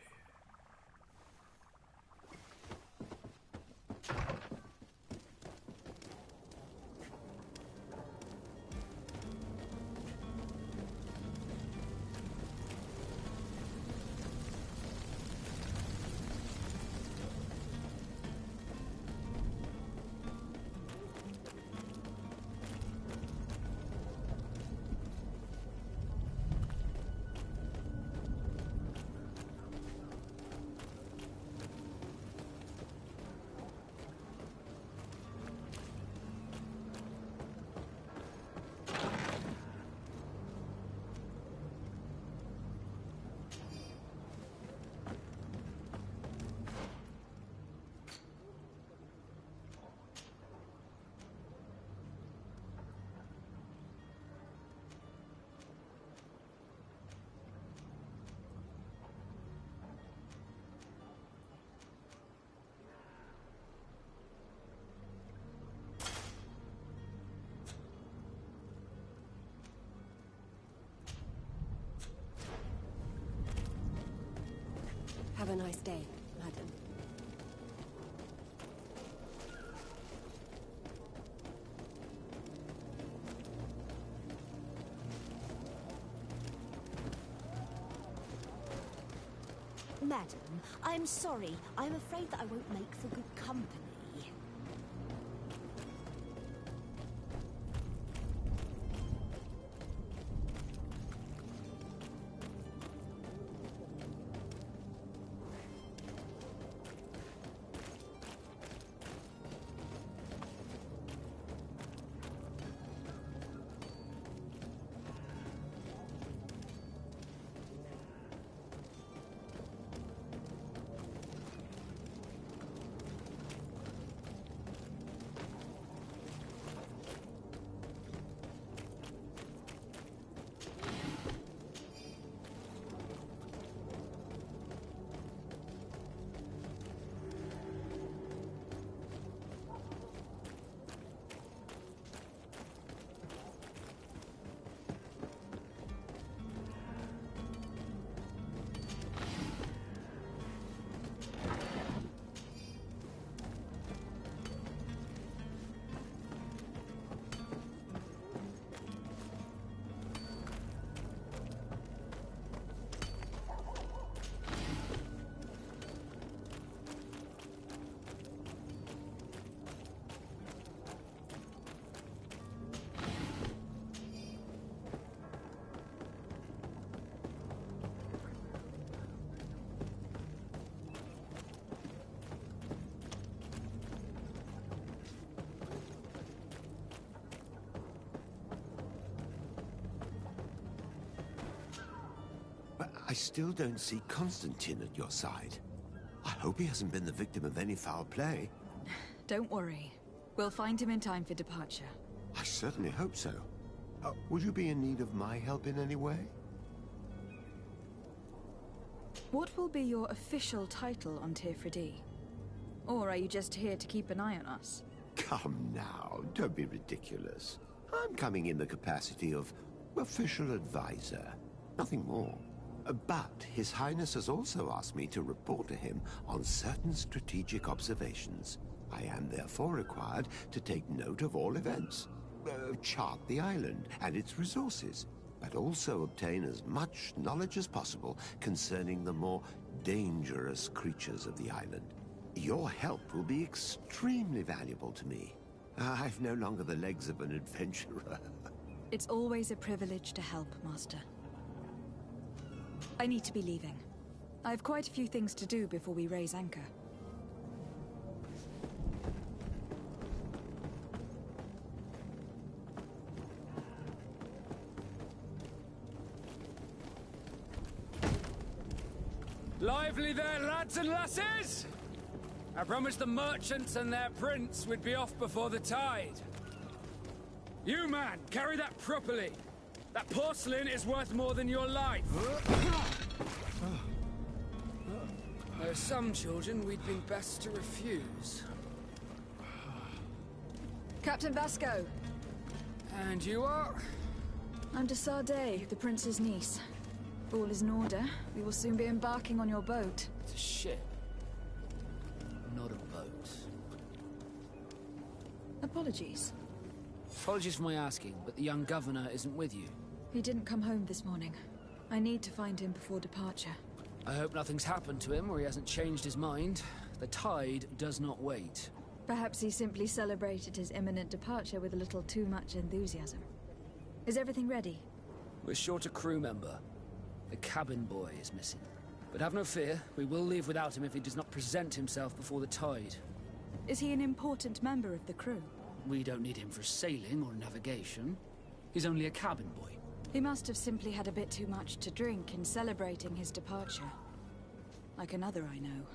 Speaker 14: Have a nice day, madam.
Speaker 15: Madam, I'm sorry. I'm afraid that I won't make for good company.
Speaker 3: But I still don't see Constantine at your side. I hope he hasn't been the victim of any foul play.
Speaker 4: Don't worry. We'll find him in time for departure.
Speaker 3: I certainly hope so. Would you be in need of my help in any way?
Speaker 4: What will be your official title on Tir Fredi? Or are you just here to keep an eye on us?
Speaker 3: Come now, don't be ridiculous. I'm coming in the capacity of official advisor, nothing more. But His Highness has also asked me to report to him on certain strategic observations. I am therefore required to take note of all events, chart the island and its resources, but also obtain as much knowledge as possible concerning the more dangerous creatures of the island. Your help will be extremely valuable to me. I've no longer the legs of an adventurer.
Speaker 4: It's always a privilege to help, Master. I need to be leaving. I have quite a few things to do before we raise anchor.
Speaker 16: Lively there, lads and lasses! I promised the merchants and their prince we'd be off before the tide. You, man, carry that properly. That porcelain is worth more than your life. There are some children we'd been best to refuse.
Speaker 4: Captain Vasco.
Speaker 16: And you are?
Speaker 4: I'm de Sardet, the prince's niece. All is in order. We will soon be embarking on your boat.
Speaker 16: It's a ship. Not a boat.
Speaker 4: Apologies.
Speaker 16: Apologies for my asking, but the young governor isn't with you.
Speaker 4: He didn't come home this morning. I need to find him before departure.
Speaker 16: I hope nothing's happened to him or he hasn't changed his mind. The tide does not wait.
Speaker 4: Perhaps he simply celebrated his imminent departure with a little too much enthusiasm. Is everything ready?
Speaker 16: We're short a crew member. The cabin boy is missing. But have no fear, we will leave without him if he does not present himself before the tide.
Speaker 4: Is he an important member of the crew?
Speaker 16: We don't need him for sailing or navigation. He's only a cabin boy.
Speaker 4: He must have simply had a bit too much to drink in celebrating his departure. Like another I know.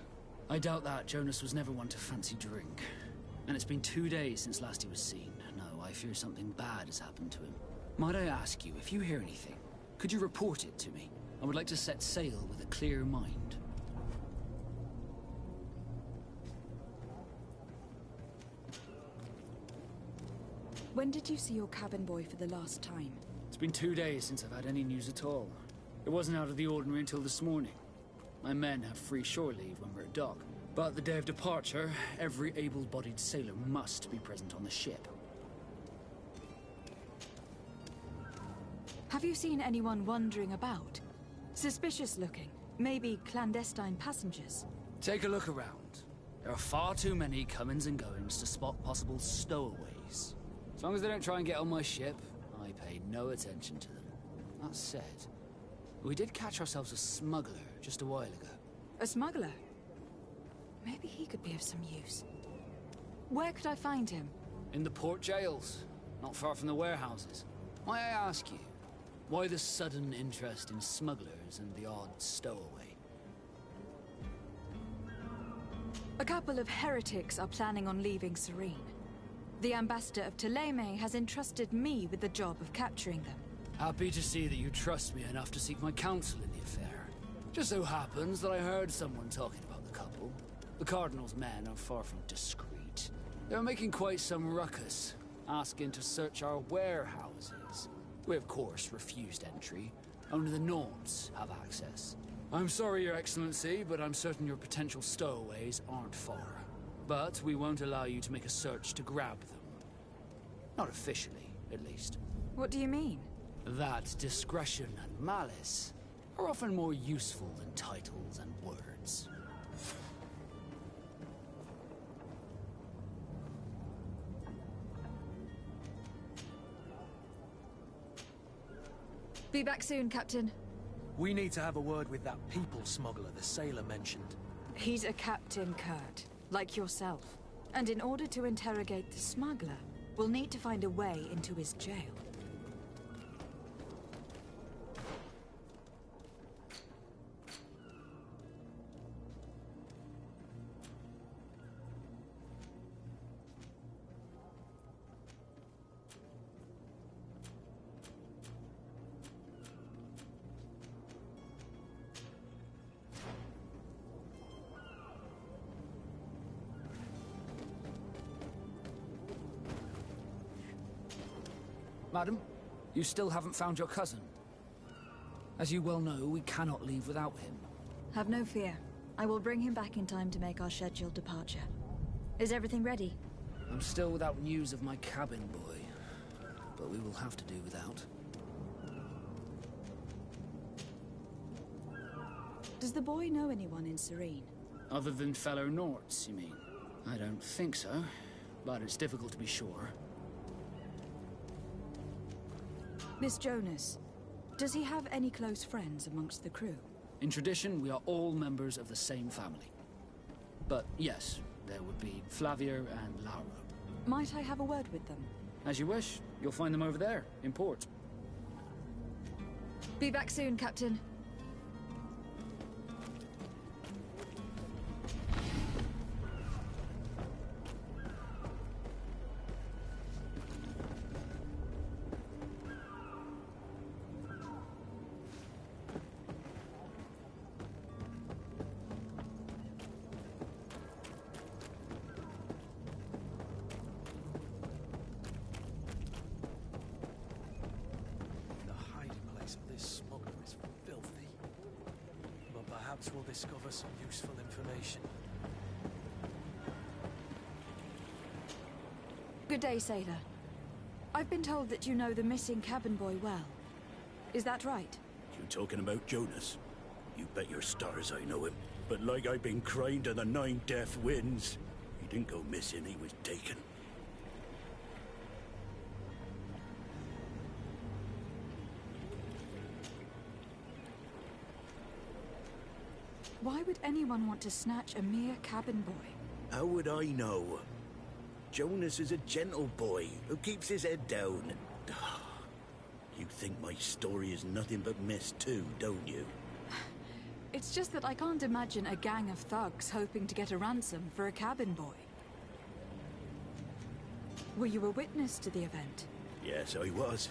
Speaker 16: I doubt that. Jonas was never one to fancy drink. And it's been 2 days since last he was seen. No, I fear something bad has happened to him. Might I ask you, if you hear anything, could you report it to me? I would like to set sail with a clear mind.
Speaker 4: When did you see your cabin boy for the last time?
Speaker 16: It's been 2 days since I've had any news at all. It wasn't out of the ordinary until this morning. My men have free shore leave when we're at dock. But the day of departure, every able-bodied sailor must be present on the ship.
Speaker 4: Have you seen anyone wandering about? Suspicious looking. Maybe clandestine passengers.
Speaker 16: Take a look around. There are far too many comings and goings to spot possible stowaways. As long as they don't try and get on my ship, I pay no attention to them. That said, we did catch ourselves a smuggler just a while ago.
Speaker 4: A smuggler? Maybe he could be of some use. Where could I find him?
Speaker 16: In the port jails, not far from the warehouses. May I ask you, why the sudden interest in smugglers and the odd stowaway?
Speaker 4: A couple of heretics are planning on leaving Serene. The ambassador of Ptolemy has entrusted me with the job of capturing them.
Speaker 16: Happy to see that you trust me enough to seek my counsel in the affair. Just so happens that I heard someone talking about the couple. The Cardinal's men are far from discreet. They're making quite some ruckus, asking to search our warehouses. We, of course, refused entry. Only the Norns have access. I'm sorry, Your Excellency, but I'm certain your potential stowaways aren't far. But we won't allow you to make a search to grab them. Not officially, at least.
Speaker 4: What do you mean?
Speaker 16: That discretion and malice are often more useful than titles and words.
Speaker 4: Be back soon, Captain.
Speaker 6: We need to have a word with that people smuggler the sailor mentioned.
Speaker 4: He's a Captain Kurt, like yourself. And in order to interrogate the smuggler, we'll need to find a way into his jail.
Speaker 16: Madam, you still haven't found your cousin. As you well know, we cannot leave without him.
Speaker 4: Have no fear. I will bring him back in time to make our scheduled departure. Is everything ready?
Speaker 16: I'm still without news of my cabin boy, but we will have to do without.
Speaker 4: Does the boy know anyone in Serene?
Speaker 16: Other than fellow Norts, you mean? I don't think so, but it's difficult to be sure.
Speaker 4: Miss Jonas, does he have any close friends amongst the crew?
Speaker 16: In tradition, we are all members of the same family. But yes, there would be Flavia and Laura.
Speaker 4: Might I have a word with them?
Speaker 16: As you wish. You'll find them over there, in port.
Speaker 4: Be back soon, Captain.
Speaker 6: Perhaps we'll discover some useful information.
Speaker 4: Good day, sailor. I've been told that you know the missing cabin boy well. Is that right?
Speaker 17: You talking about Jonas? You bet your stars I know him. But like I've been crying to the 9 death winds, he didn't go missing, he was taken.
Speaker 4: Why would anyone want to snatch a mere cabin boy?
Speaker 17: How would I know? Jonas is a gentle boy who keeps his head down. You think my story is nothing but mist too, don't you?
Speaker 4: It's just that I can't imagine a gang of thugs hoping to get a ransom for a cabin boy. Were you a witness to the event?
Speaker 17: Yes, I was.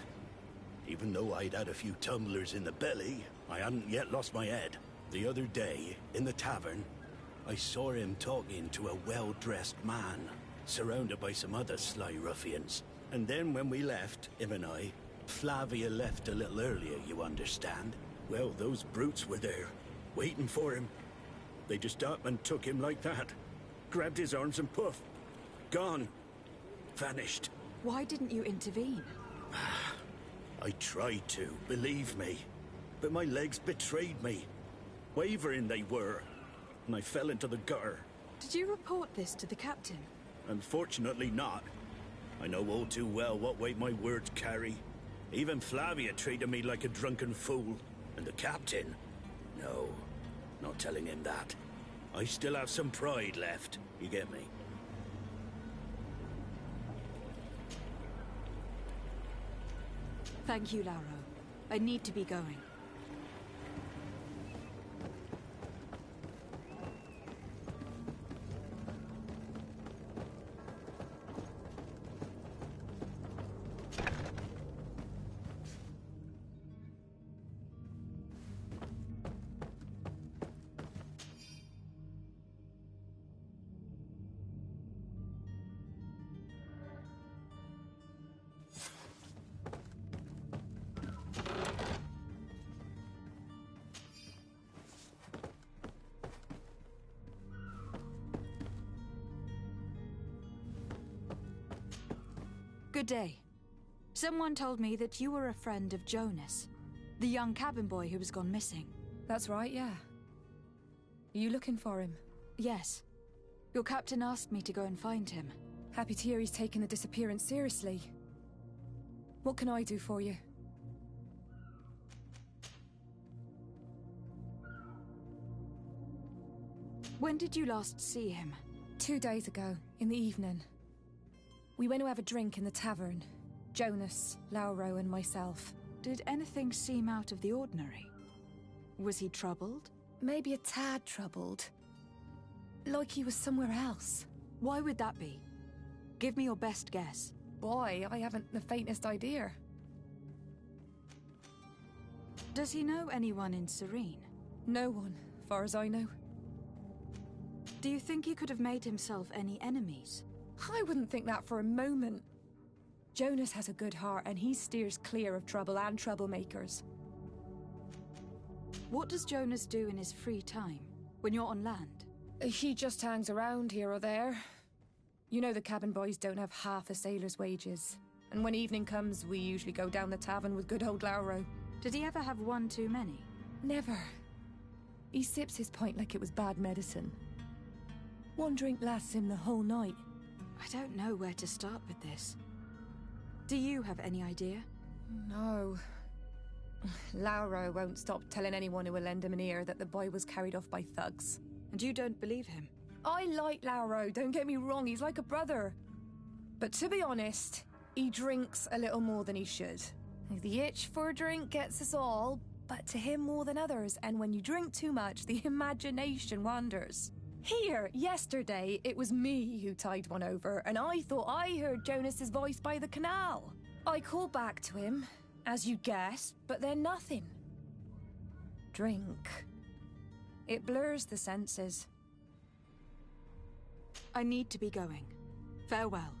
Speaker 17: Even though I'd had a few tumblers in the belly, I hadn't yet lost my head. The other day, in the tavern, I saw him talking to a well-dressed man, surrounded by some other sly ruffians. And then when we left, him and I, Flavia left a little earlier, you understand? Well, those brutes were there, waiting for him. They just up and took him like that. Grabbed his arms and poof. Gone. Vanished.
Speaker 4: Why didn't you intervene?
Speaker 17: I tried to, believe me. But my legs betrayed me. Wavering they were. And I fell into the gutter.
Speaker 4: Did you report this to the captain?
Speaker 17: Unfortunately not. I know all too well what weight my words carry. Even Flavia treated me like a drunken fool. And the captain? No, not telling him that. I still have some pride left, you get me?
Speaker 4: Thank you, Lauro. I need to be going. Good day. Someone told me that you were a friend of Jonas, the young cabin boy who has gone missing.
Speaker 18: That's right, yeah. Are you looking for him?
Speaker 4: Yes. Your captain asked me to go and find him.
Speaker 18: Happy to hear he's taken the disappearance seriously. What can I do for you?
Speaker 4: When did you last see him?
Speaker 18: 2 days ago, in the evening. We went to have a drink in the tavern. Jonas, Lauro, and myself.
Speaker 4: Did anything seem out of the ordinary? Was he troubled?
Speaker 18: Maybe a tad troubled. Like he was somewhere else.
Speaker 4: Why would that be? Give me your best guess.
Speaker 18: Boy, I haven't the faintest idea.
Speaker 4: Does he know anyone in Serene?
Speaker 18: No one, far as I know.
Speaker 4: Do you think he could have made himself any enemies?
Speaker 18: I wouldn't think that for a moment. Jonas has a good heart and he steers clear of trouble and troublemakers.
Speaker 4: What does Jonas do in his free time, when you're on land?
Speaker 18: He just hangs around here or there. You know the cabin boys don't have half a sailor's wages. And when evening comes, we usually go down the tavern with good old Lauro.
Speaker 4: Did he ever have one too many?
Speaker 18: Never. He sips his pint like it was bad medicine. One drink lasts him the whole night.
Speaker 4: I don't know where to start with this. Do you have any idea?
Speaker 18: No. Lauro won't stop telling anyone who will lend him an ear that the boy was carried off by thugs.
Speaker 4: And you don't believe him?
Speaker 18: I like Lauro, don't get me wrong, he's like a brother. But to be honest, he drinks a little more than he should. The itch for a drink gets us all, but to him more than others, and when you drink too much, the imagination wanders. Here, yesterday, it was me who tied one over, and I thought I heard Jonas's voice by the canal. I called back to him, as you guessed, but then nothing. Drink. It blurs the senses.
Speaker 4: I need to be going. Farewell.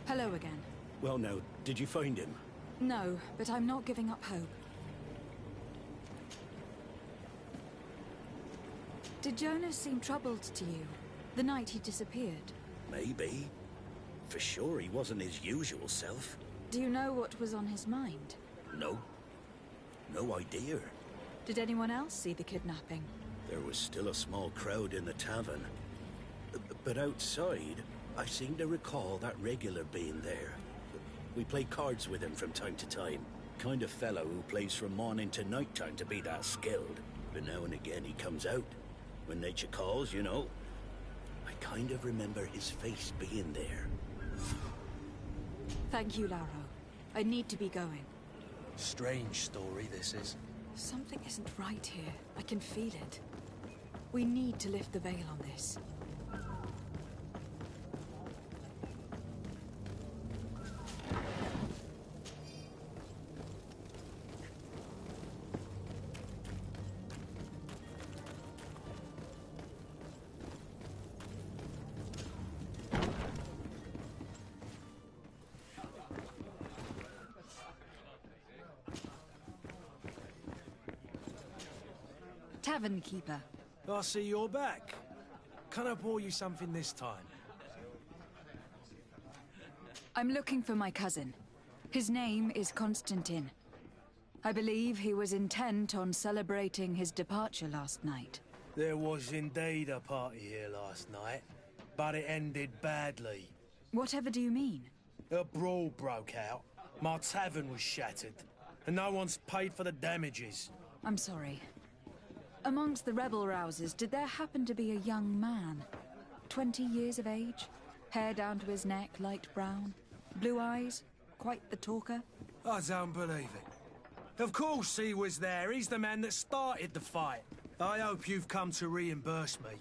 Speaker 4: Hello again.
Speaker 17: Well now, did you find him?
Speaker 4: No, but I'm not giving up hope. Did Jonas seem troubled to you, the night he disappeared?
Speaker 17: Maybe. For sure he wasn't his usual self.
Speaker 4: Do you know what was on his mind?
Speaker 17: No. No idea.
Speaker 4: Did anyone else see the kidnapping?
Speaker 17: There was still a small crowd in the tavern. But outside, I seem to recall that regular being there. We play cards with him from time to time. Kind of fellow who plays from morning to night time to be that skilled. But now and again he comes out. When nature calls, you know. I kind of remember his face being there.
Speaker 4: Thank you, Lauro. I need to be going.
Speaker 6: Strange story, this is.
Speaker 4: Something isn't right here. I can feel it. We need to lift the veil on this. Tavern keeper.
Speaker 6: I see you're back. Can I pour you something this time?
Speaker 4: I'm looking for my cousin. His name is Constantine. I believe he was intent on celebrating his departure last night.
Speaker 6: There was indeed a party here last night, but it ended badly.
Speaker 4: Whatever do you mean?
Speaker 6: A brawl broke out. My tavern was shattered, and no one's paid for the damages.
Speaker 4: I'm sorry. Amongst the rebel rousers, did there happen to be a young man? 20 years of age? Hair down to his neck, light brown? Blue eyes? Quite the talker?
Speaker 6: I don't believe it. Of course he was there. He's the man that started the fight. I hope you've come to reimburse me.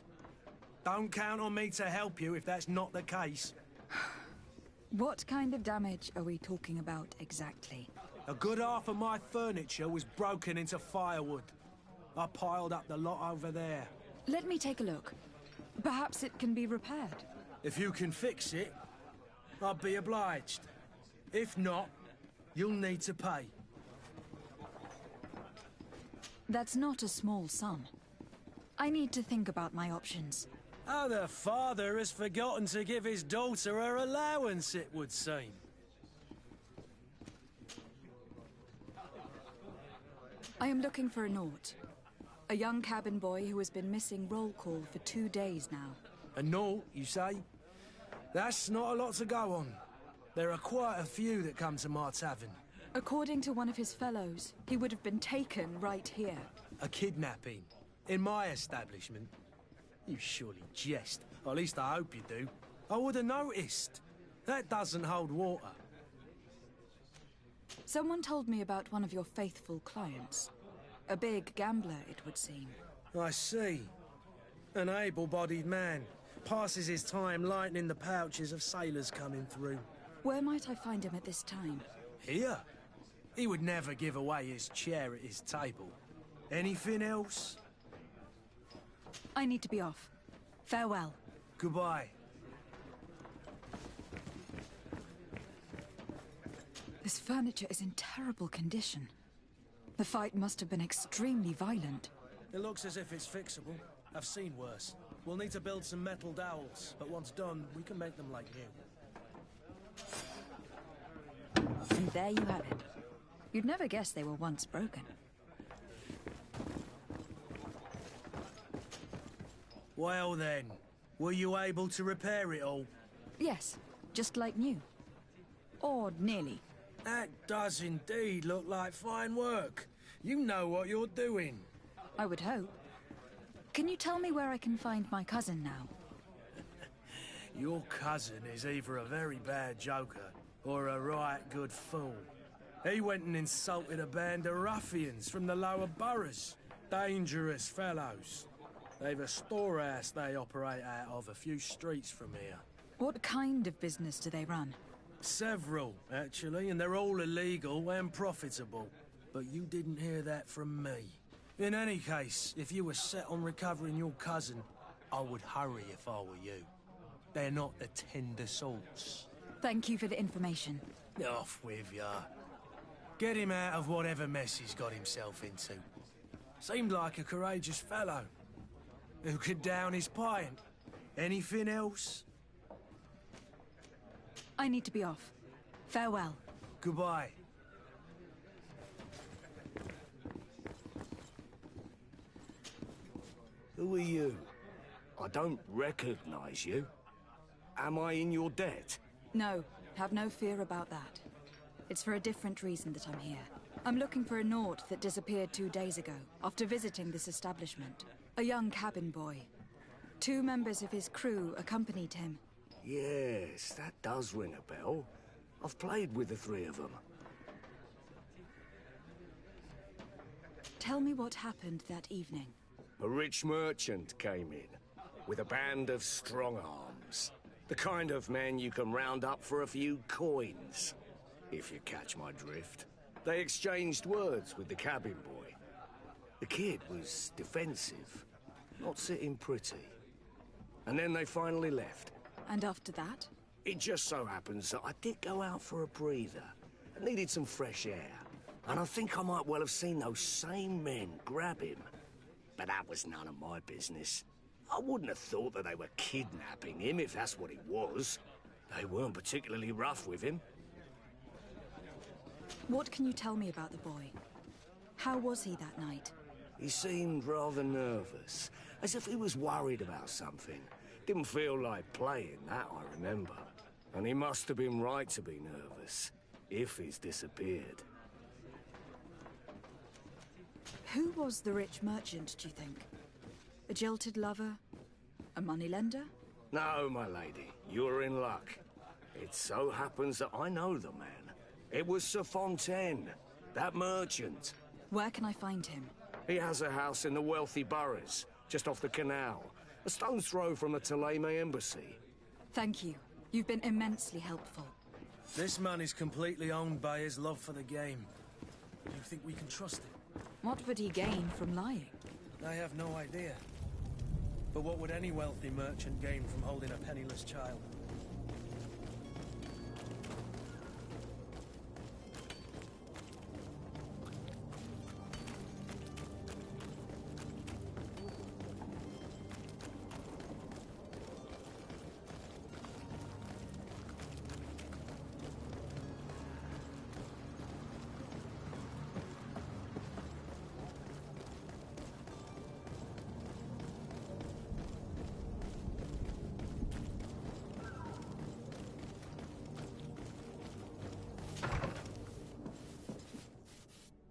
Speaker 6: Don't count on me to help you if that's not the case.
Speaker 4: What kind of damage are we talking about exactly?
Speaker 6: A good half of my furniture was broken into firewood. I piled up the lot over there.
Speaker 4: Let me take a look. Perhaps it can be repaired.
Speaker 6: If you can fix it, I'd be obliged. If not, you'll need to pay.
Speaker 4: That's not a small sum. I need to think about my options.
Speaker 6: Oh, the father has forgotten to give his daughter her allowance, it would seem.
Speaker 4: I am looking for a Naut. A young cabin boy who has been missing roll call for 2 days now.
Speaker 6: A Naut, you say? That's not a lot to go on. There are quite a few that come to my tavern.
Speaker 4: According to one of his fellows, he would have been taken right here.
Speaker 6: A kidnapping? In my establishment? You surely jest. Or at least I hope you do. I would have noticed. That doesn't hold water.
Speaker 4: Someone told me about one of your faithful clients. A big gambler, it would seem.
Speaker 6: I see. An able-bodied man. Passes his time lightening the pouches of sailors coming through.
Speaker 4: Where might I find him at this time?
Speaker 6: Here? He would never give away his chair at his table. Anything else?
Speaker 4: I need to be off. Farewell.
Speaker 6: Goodbye.
Speaker 4: This furniture is in terrible condition. The fight must have been extremely violent.
Speaker 6: It looks as if it's fixable. I've seen worse. We'll need to build some metal dowels, but once done, we can make them like new.
Speaker 4: And there you have it. You'd never guess they were once broken.
Speaker 6: Well then, were you able to repair it all?
Speaker 4: Yes, just like new. Or nearly.
Speaker 6: That does indeed look like fine work. You know what you're doing.
Speaker 4: I would hope. Can you tell me where I can find my cousin now?
Speaker 6: Your cousin is either a very bad joker or a right good fool. He went and insulted a band of ruffians from the lower boroughs. Dangerous fellows. They've a storehouse they operate out of a few streets from here.
Speaker 4: What kind of business do they run?
Speaker 6: Several, actually, and they're all illegal and profitable. But you didn't hear that from me. In any case, if you were set on recovering your cousin, I would hurry if I were you. They're not the tender sorts.
Speaker 4: Thank you for the information.
Speaker 6: Off with ya. Get him out of whatever mess he's got himself into. Seemed like a courageous fellow. Who could down his pint. Anything else?
Speaker 4: I need to be off. Farewell.
Speaker 6: Goodbye.
Speaker 17: Who are you? I don't recognize you. Am I in your debt?
Speaker 4: No, have no fear about that. It's for a different reason that I'm here. I'm looking for a Naut that disappeared 2 days ago, after visiting this establishment. A young cabin boy. 2 members of his crew accompanied him.
Speaker 17: Yes, that does ring a bell. I've played with the 3 of them.
Speaker 4: Tell me what happened that evening.
Speaker 17: A rich merchant came in, with a band of strong arms. The kind of men you can round up for a few coins, if you catch my drift. They exchanged words with the cabin boy. The kid was defensive, not sitting pretty. And then they finally left.
Speaker 4: And after that?
Speaker 17: It just so happens that I did go out for a breather. I needed some fresh air. And I think I might well have seen those same men grab him. But that was none of my business. I wouldn't have thought that they were kidnapping him, if that's what it was. They weren't particularly rough with him.
Speaker 4: What can you tell me about the boy? How was he that night?
Speaker 17: He seemed rather nervous, as if he was worried about something. Didn't feel like playing, that I remember. And he must have been right to be nervous, if he's disappeared.
Speaker 4: Who was the rich merchant, do you think? A jilted lover? A moneylender?
Speaker 17: No, my lady, you're in luck. It so happens that I know the man. It was Sir Fontaine, that merchant.
Speaker 4: Where can I find him?
Speaker 17: He has a house in the wealthy boroughs, just off the canal. A stone's throw from the Thélème embassy.
Speaker 4: Thank you. You've been immensely helpful.
Speaker 6: This man is completely owned by his love for the game. Do you think we can trust him?
Speaker 4: What would he gain from lying?
Speaker 6: I have no idea. But what would any wealthy merchant gain from holding a penniless child?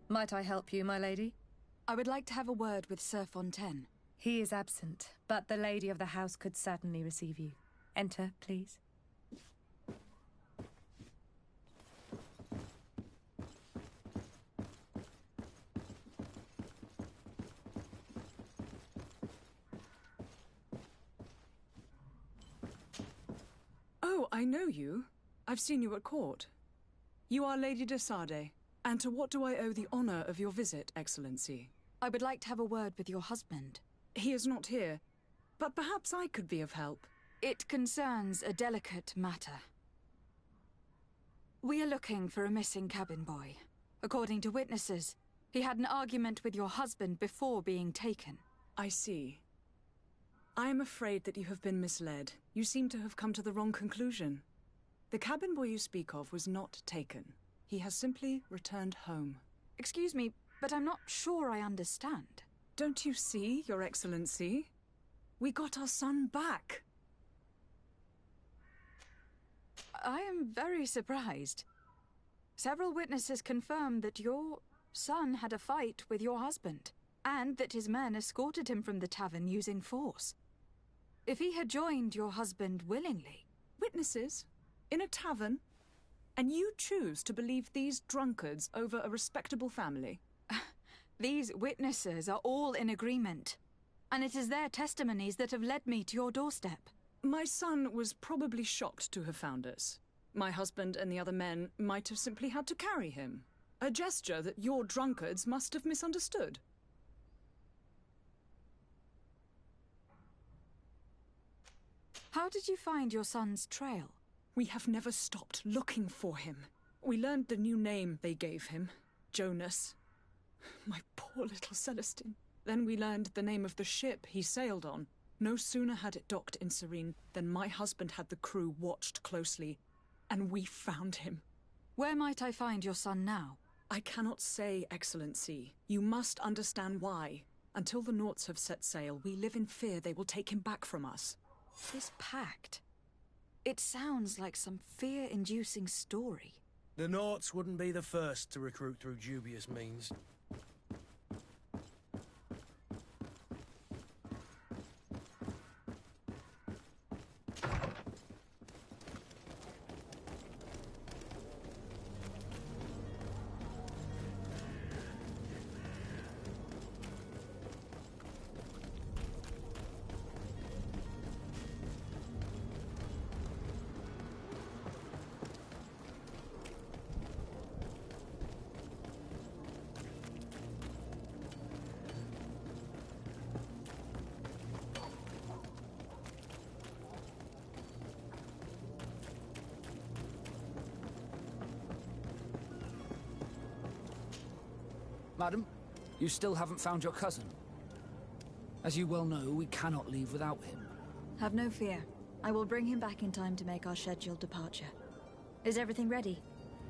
Speaker 18: Might I help you, my lady?
Speaker 4: I would like to have a word with Sir Fontaine.
Speaker 18: He is absent, but the lady of the house could certainly receive you. Enter, please.
Speaker 7: Oh, I know you. I've seen you at court. You are Lady de Sade. And to what do I owe the honor of your visit, Excellency?
Speaker 4: I would like to have a word with your husband.
Speaker 7: He is not here, but perhaps I could be of help.
Speaker 4: It concerns a delicate matter. We are looking for a missing cabin boy. According to witnesses, he had an argument with your husband before being taken.
Speaker 7: I see. I am afraid that you have been misled. You seem to have come to the wrong conclusion. The cabin boy you speak of was not taken. He has simply returned home.
Speaker 4: Excuse me, but I'm not sure I understand.
Speaker 7: Don't you see, Your Excellency? We got our son back.
Speaker 4: I am very surprised. Several witnesses confirmed that your son had a fight with your husband, and that his men escorted him from the tavern using force. If he had joined your husband willingly...
Speaker 7: Witnesses? In a tavern? And you choose to believe these drunkards over a respectable family?
Speaker 4: These witnesses are all in agreement. And it is their testimonies that have led me to your doorstep.
Speaker 7: My son was probably shocked to have found us. My husband and the other men might have simply had to carry him. A gesture that your drunkards must have misunderstood.
Speaker 4: How did you find your son's trail?
Speaker 8: We have never stopped looking for him. We learned the new name they gave him, Jonas. My poor little Celestine. Then we learned the name of the ship he sailed on. No sooner had it docked in Serene than my husband had the crew watched closely, and we found him.
Speaker 4: Where might I find your son now?
Speaker 8: I cannot say, Excellency. You must understand why. Until the Nauts have set sail, we live in fear they will take him back from us.
Speaker 4: This pact. It sounds like some fear-inducing story.
Speaker 6: The Nauts wouldn't be the first to recruit through dubious means.
Speaker 16: Madam, you still haven't found your cousin. As you well know, we cannot leave without him.
Speaker 4: Have no fear. I will bring him back in time to make our scheduled departure. Is everything ready?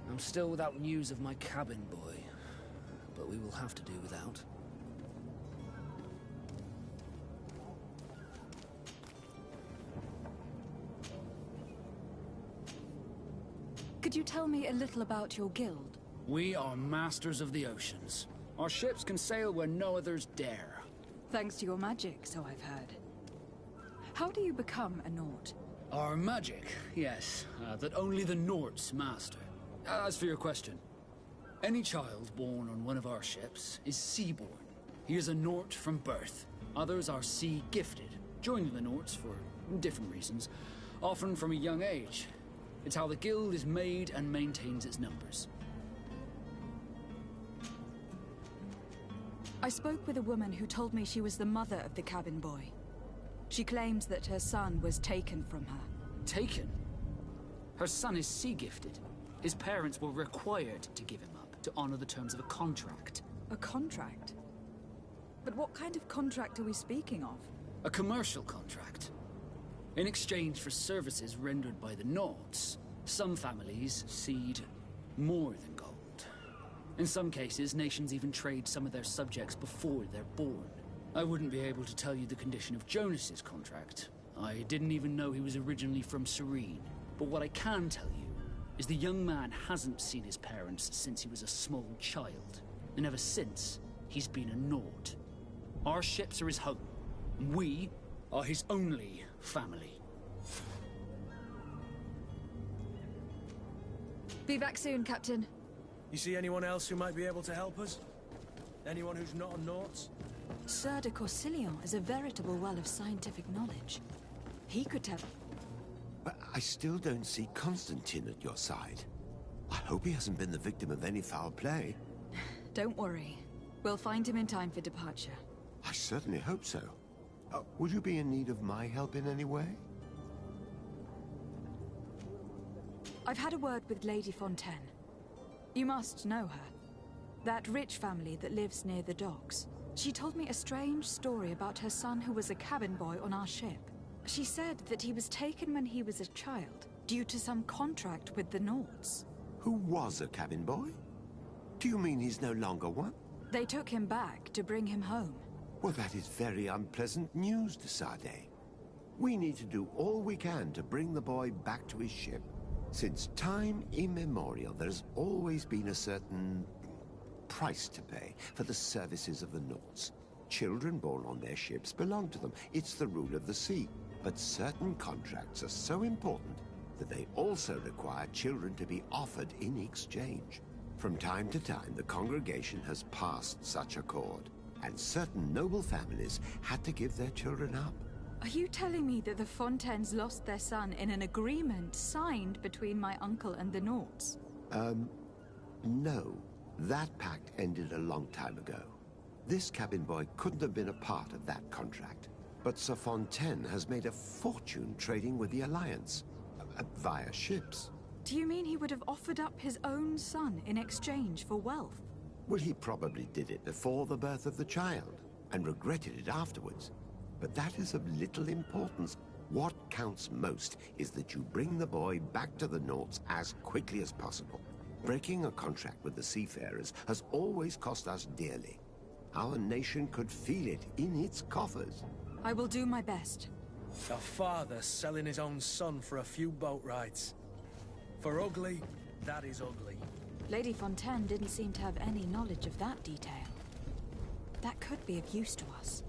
Speaker 16: I'm still without news of my cabin boy, but we will have to do without.
Speaker 4: Could you tell me a little about your guild?
Speaker 16: We are masters of the oceans. Our ships can sail where no others dare.
Speaker 4: Thanks to your magic, so I've heard. How do you become a Naut?
Speaker 16: Our magic, yes, that only the Norts master. As for your question, any child born on one of our ships is seaborn. He is a Nort from birth. Others are sea-gifted, joining the Norts for different reasons, often from a young age. It's how the guild is made and maintains its numbers.
Speaker 4: I spoke with a woman who told me she was the mother of the cabin boy. She claims that her son was taken from her.
Speaker 16: Taken? Her son is sea-gifted. His parents were required to give him up to honor the terms of a contract.
Speaker 4: A contract? But what kind of contract are we speaking of?
Speaker 16: A commercial contract. In exchange for services rendered by the Nauts, some families cede more than gold. In some cases, nations even trade some of their subjects before they're born. I wouldn't be able to tell you the condition of Jonas's contract. I didn't even know he was originally from Serene. But what I can tell you is the young man hasn't seen his parents since he was a small child. And ever since, he's been a Naut. Our ships are his home. We are his only family.
Speaker 4: Be back soon, Captain.
Speaker 6: You see anyone else who might be able to help us? Anyone who's not a Naut?
Speaker 4: Sir de Corsilion is a veritable well of scientific knowledge. He could tell...
Speaker 3: But I still don't see Constantine at your side. I hope he hasn't been the victim of any foul play.
Speaker 4: Don't worry. We'll find him in time for departure.
Speaker 3: I certainly hope so. Would you be in need of my help in any way?
Speaker 4: I've had a word with Lady Fontaine. You must know her. That rich family that lives near the docks. She told me a strange story about her son who was a cabin boy on our ship. She said that he was taken when he was a child, due to some contract with the Nauts.
Speaker 3: Who was a cabin boy? Do you mean he's no longer one?
Speaker 4: They took him back to bring him home.
Speaker 3: Well, that is very unpleasant news, de Sade. We need to do all we can to bring the boy back to his ship. Since time immemorial, there's always been a certain price to pay for the services of the Nauts. Children born on their ships belong to them. It's the rule of the sea. But certain contracts are so important that they also require children to be offered in exchange. From time to time, the congregation has passed such accord, and certain noble families had to give their children up.
Speaker 4: Are you telling me that the Fontaines lost their son in an agreement signed between my uncle and the Nauts?
Speaker 3: No. That pact ended a long time ago. This cabin boy couldn't have been a part of that contract. But Sir Fontaine has made a fortune trading with the Alliance. Via ships.
Speaker 4: Do you mean he would have offered up his own son in exchange for wealth?
Speaker 3: Well, he probably did it before the birth of the child, and regretted it afterwards. But that is of little importance. What counts most is that you bring the boy back to the Norts as quickly as possible. Breaking a contract with the seafarers has always cost us dearly. Our nation could feel it in its coffers.
Speaker 4: I will do my best.
Speaker 6: A father selling his own son for a few boat rides. For ugly, that is ugly.
Speaker 4: Lady Fontaine didn't seem to have any knowledge of that detail. That could be of use to us.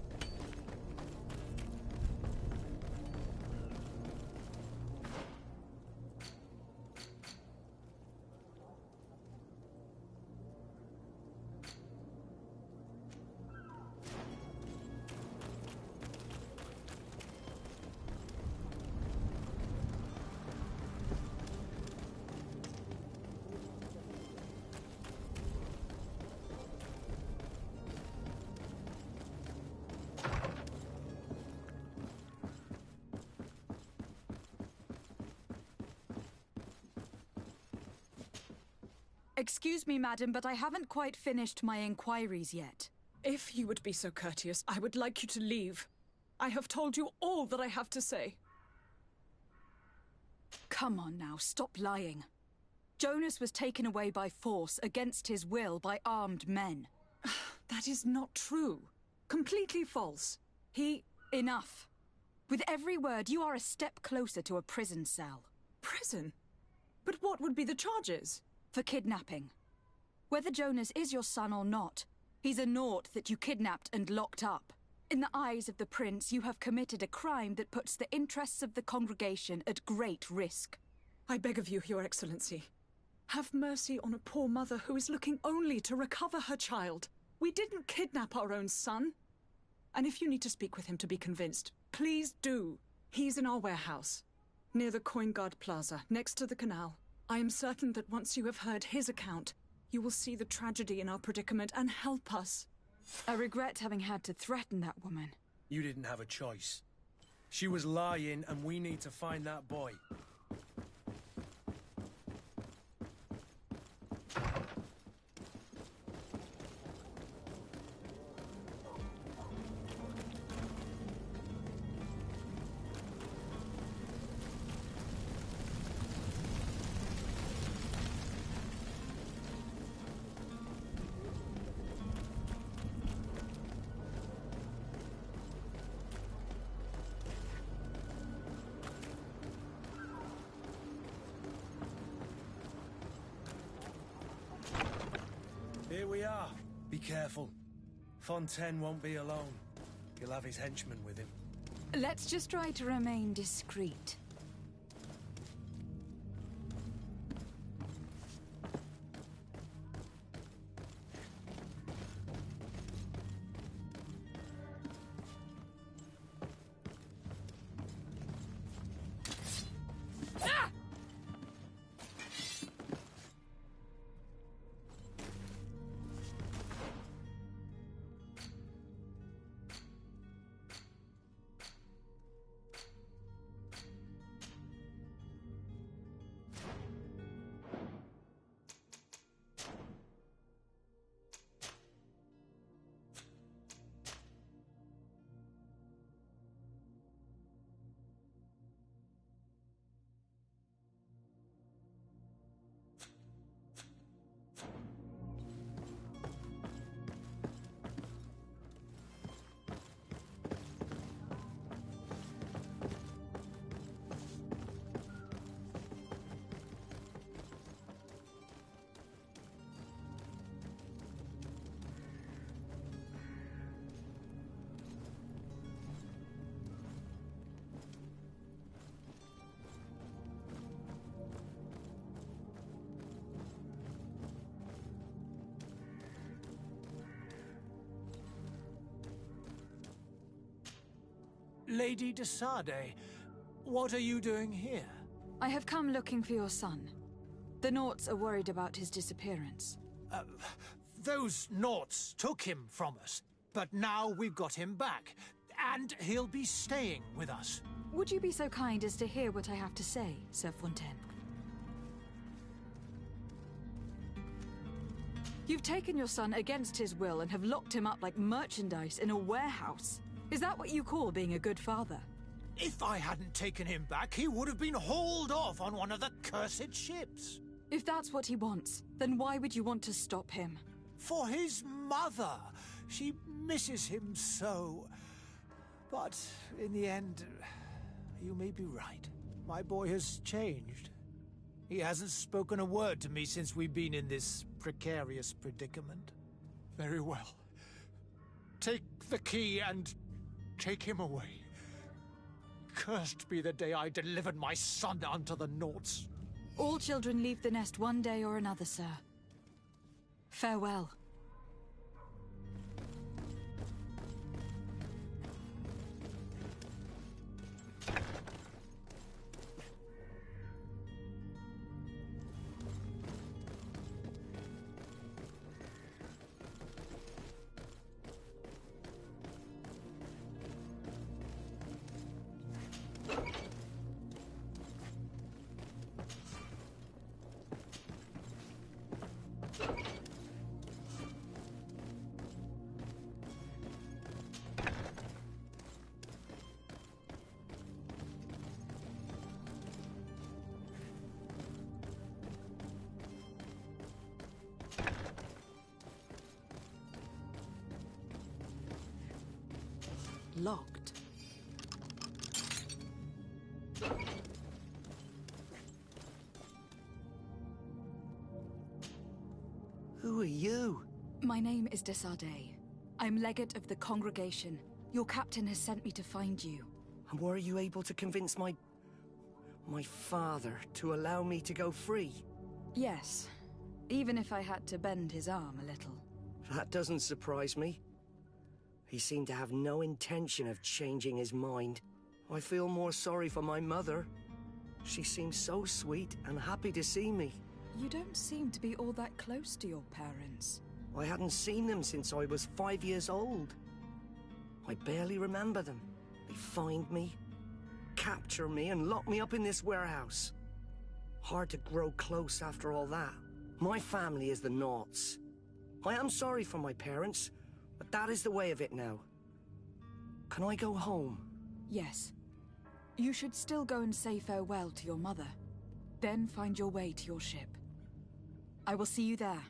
Speaker 4: Excuse me, madam, but I haven't quite finished my inquiries yet.
Speaker 8: If you would be so courteous, I would like you to leave. I have told you all that I have to say.
Speaker 4: Come on now, stop lying. Jonas was taken away by force against his will by armed men.
Speaker 8: That is not true. Completely false.
Speaker 4: Enough. With every word, you are a step closer to a prison cell.
Speaker 8: Prison? But what would be the charges?
Speaker 4: For kidnapping. Whether Jonas is your son or not, he's a Nort that you kidnapped and locked up. In the eyes of the prince, you have committed a crime that puts the interests of the congregation at great risk.
Speaker 8: I beg of you, Your Excellency. Have mercy on a poor mother who is looking only to recover her child. We didn't kidnap our own son. And if you need to speak with him to be convinced, please do. He's in our warehouse, near the Coin Guard Plaza, next to the canal. I am certain that once you have heard his account, you will see the tragedy in our predicament and help us.
Speaker 4: I regret having had to threaten that woman.
Speaker 6: You didn't have a choice. She was lying, and we need to find that boy. Here we are. Be careful. Fontaine won't be alone. He'll have his henchmen with him.
Speaker 4: Let's just try to remain discreet.
Speaker 1: Lady de Sade, what are you doing here?
Speaker 4: I have come looking for your son. The Norts are worried about his disappearance.
Speaker 1: Those Norts took him from us, but now we've got him back, and he'll be staying with us.
Speaker 4: Would you be so kind as to hear what I have to say, Sir Fontaine? You've taken your son against his will and have locked him up like merchandise in a warehouse. Is that what you call being a good father?
Speaker 1: If I hadn't taken him back, he would have been hauled off on one of the cursed ships.
Speaker 4: If that's what he wants, then why would you want to stop him?
Speaker 1: For his mother. She misses him so. But in the end, you may be right. My boy has changed. He hasn't spoken a word to me since we've been in this precarious predicament. Very well. Take the key and take him away. Cursed be the day I delivered my son unto the Naughts.
Speaker 4: All children leave the nest one day or another, sir. Farewell. Locked.
Speaker 19: Who are you?
Speaker 4: My name is Desardet. I'm legate of the congregation. Your captain has sent me to find you.
Speaker 19: And were you able to convince my father to allow me to go free?
Speaker 4: Yes. Even if I had to bend his arm a little.
Speaker 19: That doesn't surprise me. He seemed to have no intention of changing his mind. I feel more sorry for my mother. She seems so sweet and happy to see me.
Speaker 4: You don't seem to be all that close to your parents.
Speaker 19: I hadn't seen them since I was 5 years old. I barely remember them. They find me, capture me, and lock me up in this warehouse. Hard to grow close after all that. My family is the Naughts. I am sorry for my parents, but that is the way of it now. Can I go home?
Speaker 4: Yes. You should still go and say farewell to your mother. Then find your way to your ship. I will see you there.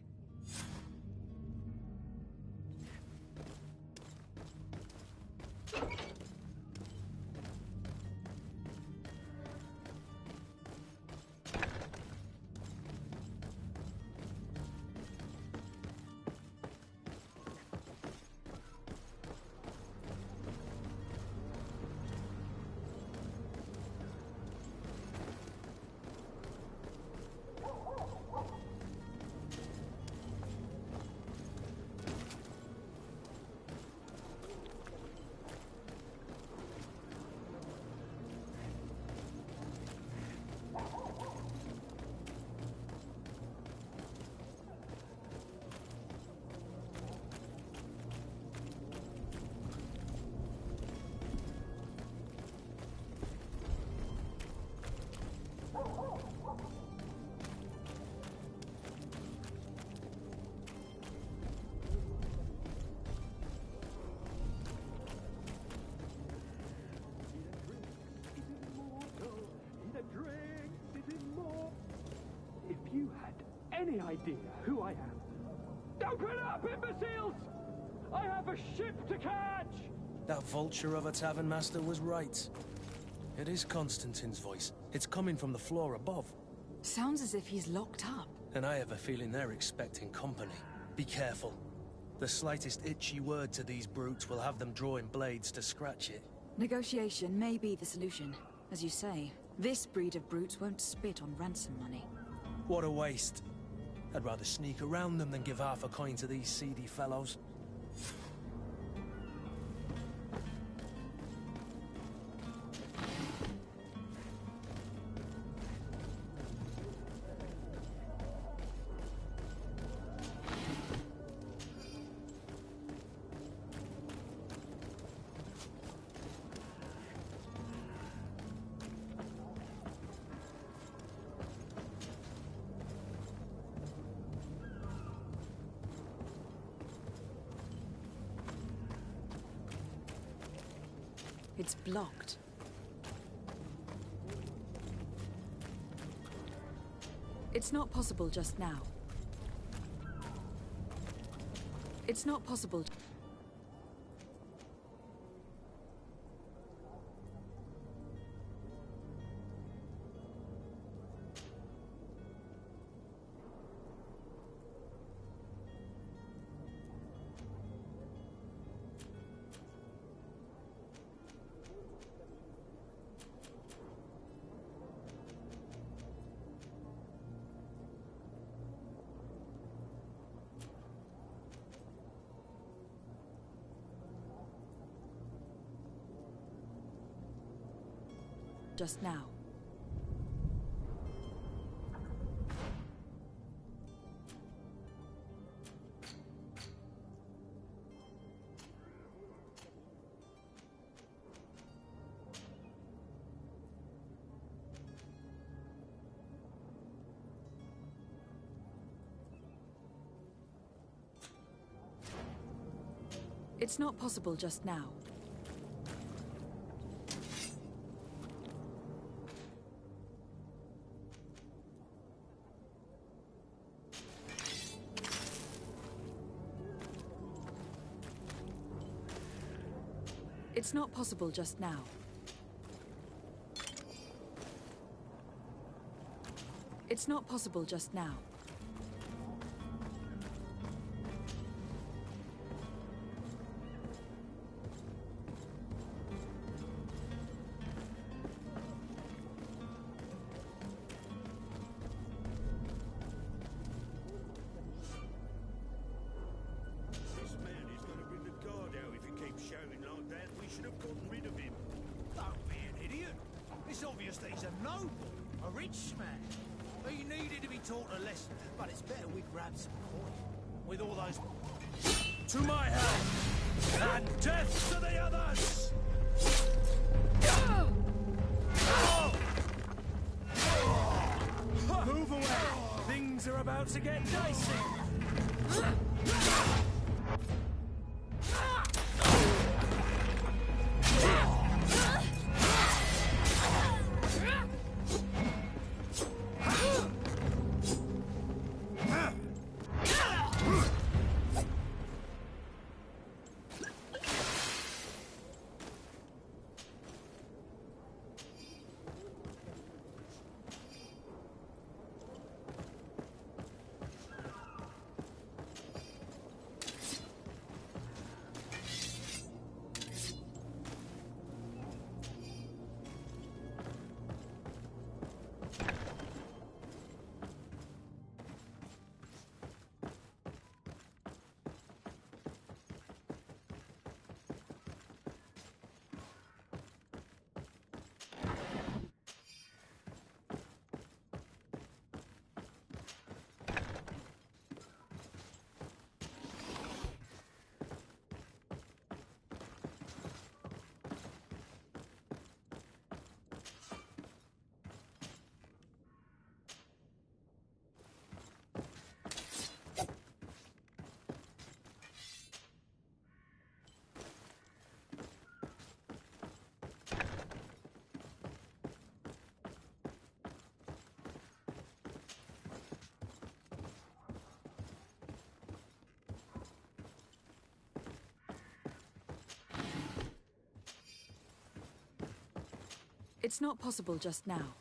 Speaker 20: If you had any idea who I am... Open up, imbeciles! I have a ship to catch!
Speaker 6: That vulture of a tavern master was right. It is Constantine's voice. It's coming from the floor above.
Speaker 4: Sounds as if he's locked up.
Speaker 6: And I have a feeling they're expecting company. Be careful. The slightest itchy word to these brutes will have them drawing blades to scratch it.
Speaker 4: Negotiation may be the solution. As you say, this breed of brutes won't spit on ransom money.
Speaker 6: What a waste. I'd rather sneak around them than give half a coin to these seedy fellows.
Speaker 4: It's blocked. It's not possible just now. It's not possible. Just now. It's not possible just now. It's not possible just now. It's not possible just now.
Speaker 6: With all those... To my help! And death to the others! Move away! Things are about to get dicey! It's not possible just now.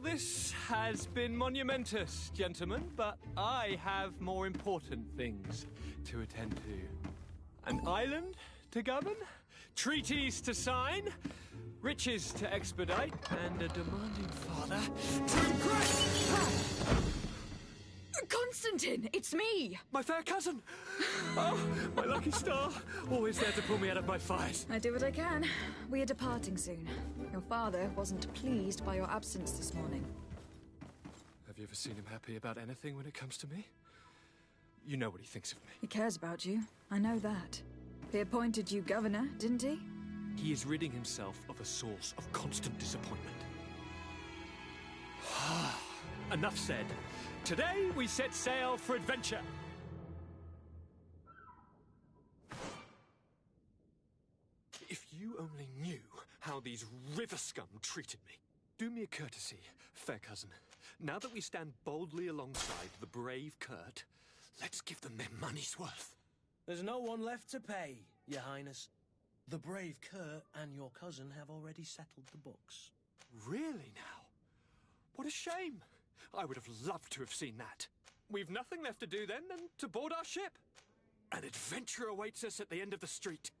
Speaker 20: Well, this has been monumentous, gentlemen, but I have more important things to attend to. An island to govern, treaties to sign, riches to expedite, and a demanding father to impress!
Speaker 4: Constantine, it's me!
Speaker 20: My fair cousin! Oh, my lucky star. Always there to pull me out of my fight.
Speaker 4: I do what I can. We are departing soon. Your father wasn't pleased by your absence this morning.
Speaker 20: Have you ever seen him happy about anything when it comes to me? You know what he thinks of me.
Speaker 4: He cares about you. I know that. He appointed you governor, didn't he?
Speaker 20: He is ridding himself of a source of constant disappointment. Enough said. Today we set sail for adventure. If you only knew how these river scum treated me. Do me a courtesy, fair cousin. Now that we stand boldly alongside the brave Kurt, let's give them their money's worth.
Speaker 6: There's no one left to pay, Your Highness. The brave Kurt and your cousin have already settled the books.
Speaker 20: Really now? What a shame. I would have loved to have seen that. We've nothing left to do then than to board our ship. An adventure awaits us at the end of the street.